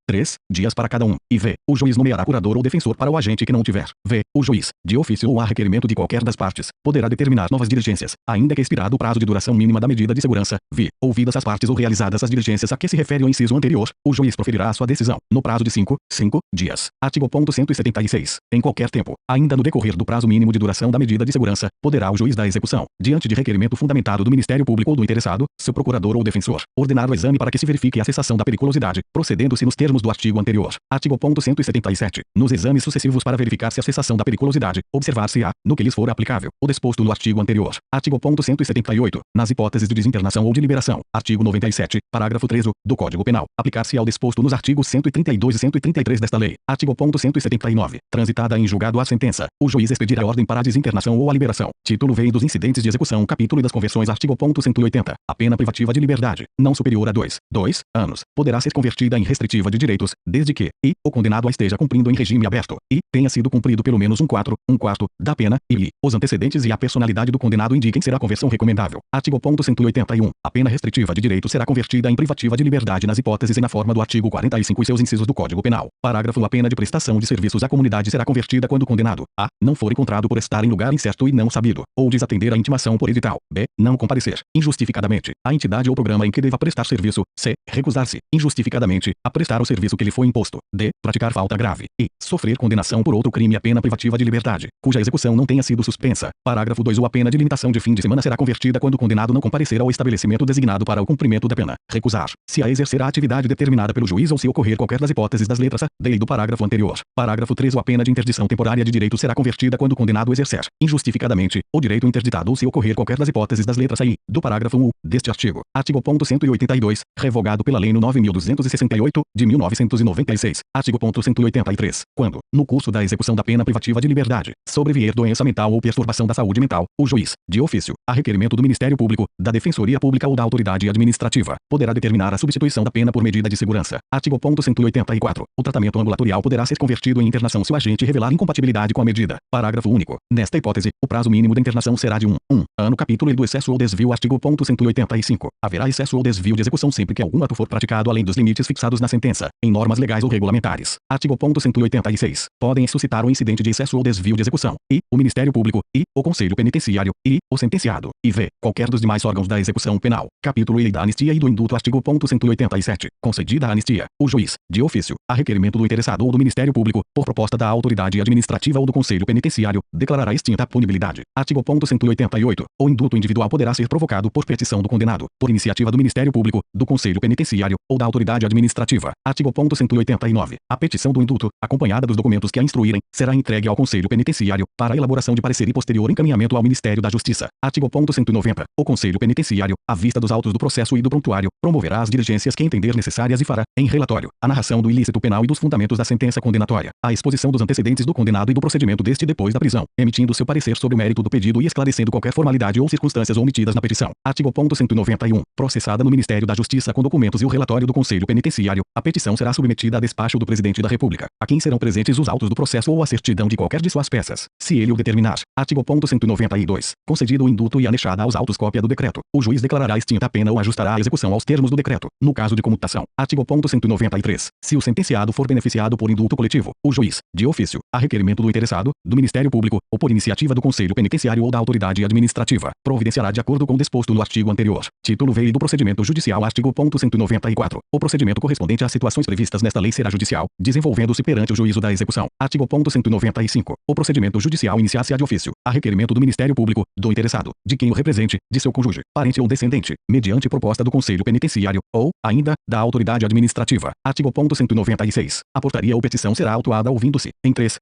dias para cada um, e o juiz nomeará curador ou defensor para o agente que não tiver. O juiz, de ofício ou a requerimento de qualquer das partes, poderá determinar novas diligências, ainda que expirado o prazo de duração mínima da medida de segurança, ouvidas as partes ou realizadas as diligências a que se refere o inciso anterior, o juiz proferirá a sua decisão, no prazo de 5 dias. Artigo 176. Em qualquer tempo, ainda no decorrer do prazo mínimo de duração da medida de segurança, poderá o juiz da execução, diante de requerimento fundamentado do Ministério Público ou do interessado, seu procurador ou defensor, ordenar o exame para que se verifique a cessação da periculosidade, procedendo-se nos termos do artigo anterior. Artigo 177. Nos exames sucessivos para verificar-se a cessação da periculosidade, observar-se-á, no que lhes for aplicável, o disposto no artigo anterior. Artigo 178. Nas hipóteses de desinternação ou de liberação, artigo 97, parágrafo 3 do Código Penal, aplicar-se ao disposto nos artigos 132 e 133 desta lei. Artigo 179. Transitada em julgado a sentença, o juiz expedirá ordem para a desinternação ou a liberação. Título V dos incidentes de execução. Capítulo das conversões. Artigo 180. A pena privativa de liberdade, não superior a 2 anos, poderá ser convertida em restritiva de direitos, desde que o condenado a esteja cumprindo em regime aberto tenha sido cumprido pelo menos um quarto da pena os antecedentes e a personalidade do condenado indiquem ser a conversão recomendável. Artigo 181. A pena restritiva de direito será convertida em privativa de liberdade nas hipóteses e na forma do artigo 45 e seus incisos do Código Penal. Parágrafo. A pena de prestação de serviços à comunidade será convertida quando o condenado a. Não for encontrado por estar em lugar incerto e não sabido, ou desatender a intimação por edital, b. Não comparecer injustificadamente à entidade ou programa em que deva prestar serviço, c. Recusar-se injustificadamente a prestar o serviço que lhe foi imposto, d. Praticar falta grave e sofrer condenação por outro crime. A pena privativa de liberdade, cuja execução não tenha sido suspensa. Parágrafo 2. Ou a pena de limitação de fim de semana será convertida quando o condenado não comparecer ao estabelecimento designado para o cumprimento da pena. Recusar-se a exercer a atividade determinada pelo juiz ou se ocorrer qualquer das hipóteses das letras a, d e do parágrafo anterior. Parágrafo 3. Ou a pena de interdição temporária de direito será convertida quando o condenado exercer injustificadamente o direito interditado ou se ocorrer qualquer das hipóteses das letras a e do parágrafo 1 deste artigo. Artigo 182. Revogado pela Lei no 9.268, de 1996. Artigo 183. Quando, no curso da execução da pena privativa de liberdade, sobrevier doença mental ou perturbação da saúde mental, o juiz, de ofício, a requerimento do Ministério Público, da Defensoria Pública ou da autoridade administrativa, poderá determinar a substituição da pena por medida de segurança. Artigo 184. O tratamento ambulatorial poderá ser convertido em internação se o agente revelar incompatibilidade com a medida. Parágrafo único. Nesta hipótese, o prazo mínimo da internação será de 1 ano. Capítulo I do excesso ou desvio. Artigo 185. Haverá excesso ou desvio de execução sempre que algum ato for praticado além dos limites fixados na sentença, em normas legais ou regulamentares. Artigo 186. Podem suscitar o incidente de excesso ou desvio de execução o Ministério Público o Conselho Penitenciário o sentenciado qualquer dos demais órgãos da execução penal. Capítulo I da anistia e do indulto. Artigo 187. Concedida a anistia, o juiz, de ofício, a requerimento do interessado ou do Ministério Público, por proposta da autoridade administrativa ou do Conselho Penitenciário, declarará extinta a punibilidade. Artigo 188. O indulto individual poderá ser provocado por petição do condenado, por iniciativa do Ministério Público, do Conselho Penitenciário ou da autoridade administrativa. Artigo 189. A petição do indulto, acompanhada dos documentos que a instruírem, será entregue ao Conselho Penitenciário para a elaboração de parecer e posterior encaminhamento ao Ministério da Justiça. Artigo 190. O Conselho Penitenciário, à vista dos autos do processo e do prontuário, promoverá as diligências que entender necessárias e fará, em relatório, a narração do ilícito penal e dos fundamentos da sentença condenatória, a exposição dos antecedentes do condenado e do procedimento deste depois da prisão, emitindo seu parecer sobre o mérito do pedido e esclarecendo qualquer formalidade ou circunstâncias omitidas na petição. Artigo 191. Processada no Ministério da Justiça com documentos e o relatório do Conselho Penitenciário, a petição será submetida a despacho do Presidente da República, a quem serão presentes antes os autos do processo ou a certidão de qualquer de suas peças, se ele o determinar. Artigo 192. Concedido o indulto e anexada aos autos cópia do decreto, o juiz declarará extinta a pena ou ajustará a execução aos termos do decreto, no caso de comutação. Artigo 193. Se o sentenciado for beneficiado por indulto coletivo, o juiz, de ofício, a requerimento do interessado, do Ministério Público, ou por iniciativa do Conselho Penitenciário ou da autoridade administrativa, providenciará de acordo com o disposto no artigo anterior. Título V do procedimento judicial. Artigo 194. O procedimento correspondente às situações previstas nesta lei será judicial, desenvolvendo-se perante o juízo da execução. Artigo 195. O procedimento judicial iniciar-se-á de ofício, a requerimento do Ministério Público, do interessado, de quem o represente, de seu cônjuge, parente ou descendente, mediante proposta do Conselho Penitenciário, ou, ainda, da autoridade administrativa. Artigo 196. A portaria ou petição será autuada ouvindo-se, em 3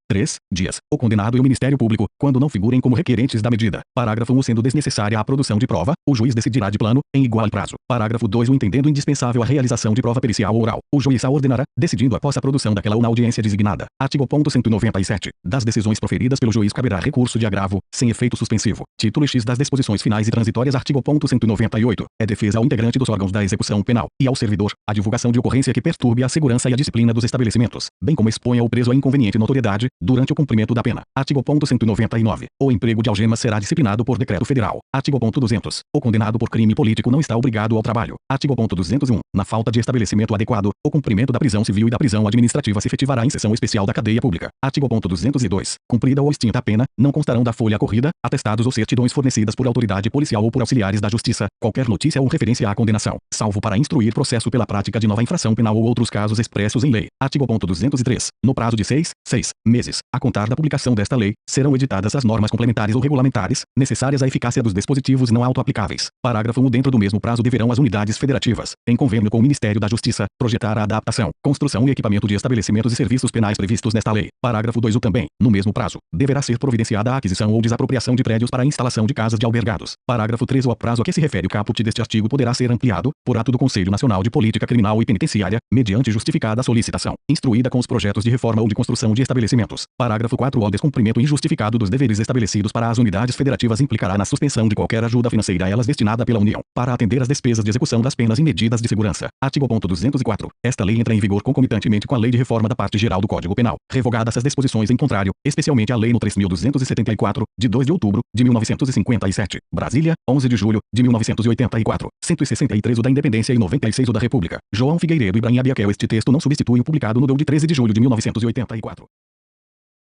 dias, o condenado e o Ministério Público, quando não figurem como requerentes da medida. Parágrafo 1. Sendo desnecessária a produção de prova, o juiz decidirá de plano, em igual prazo. Parágrafo 2. O entendendo indispensável a realização de prova pericial ou oral, o juiz a ordenará, decidindo após a produção daquela ou na audiência designada. Artigo 197. Das decisões proferidas pelo juiz caberá recurso de agravo, sem efeito suspensivo. Título X das disposições finais e transitórias. Artigo 198. É defesa ao integrante dos órgãos da execução penal, e ao servidor, a divulgação de ocorrência que perturbe a segurança e a disciplina dos estabelecimentos, bem como exponha o preso a inconveniente notoriedade, durante o cumprimento da pena. Artigo 199. O emprego de algemas será disciplinado por decreto federal. Artigo 200. O condenado por crime político não está obrigado ao trabalho. Artigo 201. Na falta de estabelecimento adequado, o cumprimento da prisão civil e da prisão administrativa se efetivará em seção especial da cadeia pública. Artigo 202. Cumprida ou extinta a pena, não constarão da folha corrida, atestados ou certidões fornecidas por autoridade policial ou por auxiliares da justiça, qualquer notícia ou referência à condenação, salvo para instruir processo pela prática de nova infração penal ou outros casos expressos em lei. Artigo 203. No prazo de 6 meses, a contar da publicação desta lei, serão editadas as normas complementares ou regulamentares, necessárias à eficácia dos dispositivos não auto-aplicáveis. Parágrafo 1. Dentro do mesmo prazo deverão as unidades federativas, em convênio com o Ministério da Justiça, projetar a adaptação, construção e equipamento de estabelecimentos e serviços penais previstos nesta lei. Parágrafo 2. Também, no mesmo prazo, deverá ser providenciada a aquisição ou desapropriação de prédios para a instalação de casas de albergados. Parágrafo 3. O prazo a que se refere o caput deste artigo poderá ser ampliado, por ato do Conselho Nacional de Política Criminal e Penitenciária, mediante justificada solicitação, instruída com os projetos de reforma ou de construção de estabelecimentos. Parágrafo 4. O descumprimento injustificado dos deveres estabelecidos para as unidades federativas implicará na suspensão de qualquer ajuda financeira a elas destinada pela União, para atender às despesas de execução das penas e medidas de segurança. Artigo 204. Esta lei entra em vigor concomitantemente com a Lei de Reforma da Parte Geral do Código Penal, revogadas as disposições em contrário, especialmente a Lei no 3.274, de 2 de outubro, de 1957, Brasília, 11 de julho, de 1984, 163 o da Independência e 96 o da República. João Figueiredo Ibrahim Abiaquel. Este texto não substitui o publicado no DOU de 13 de julho de 1984.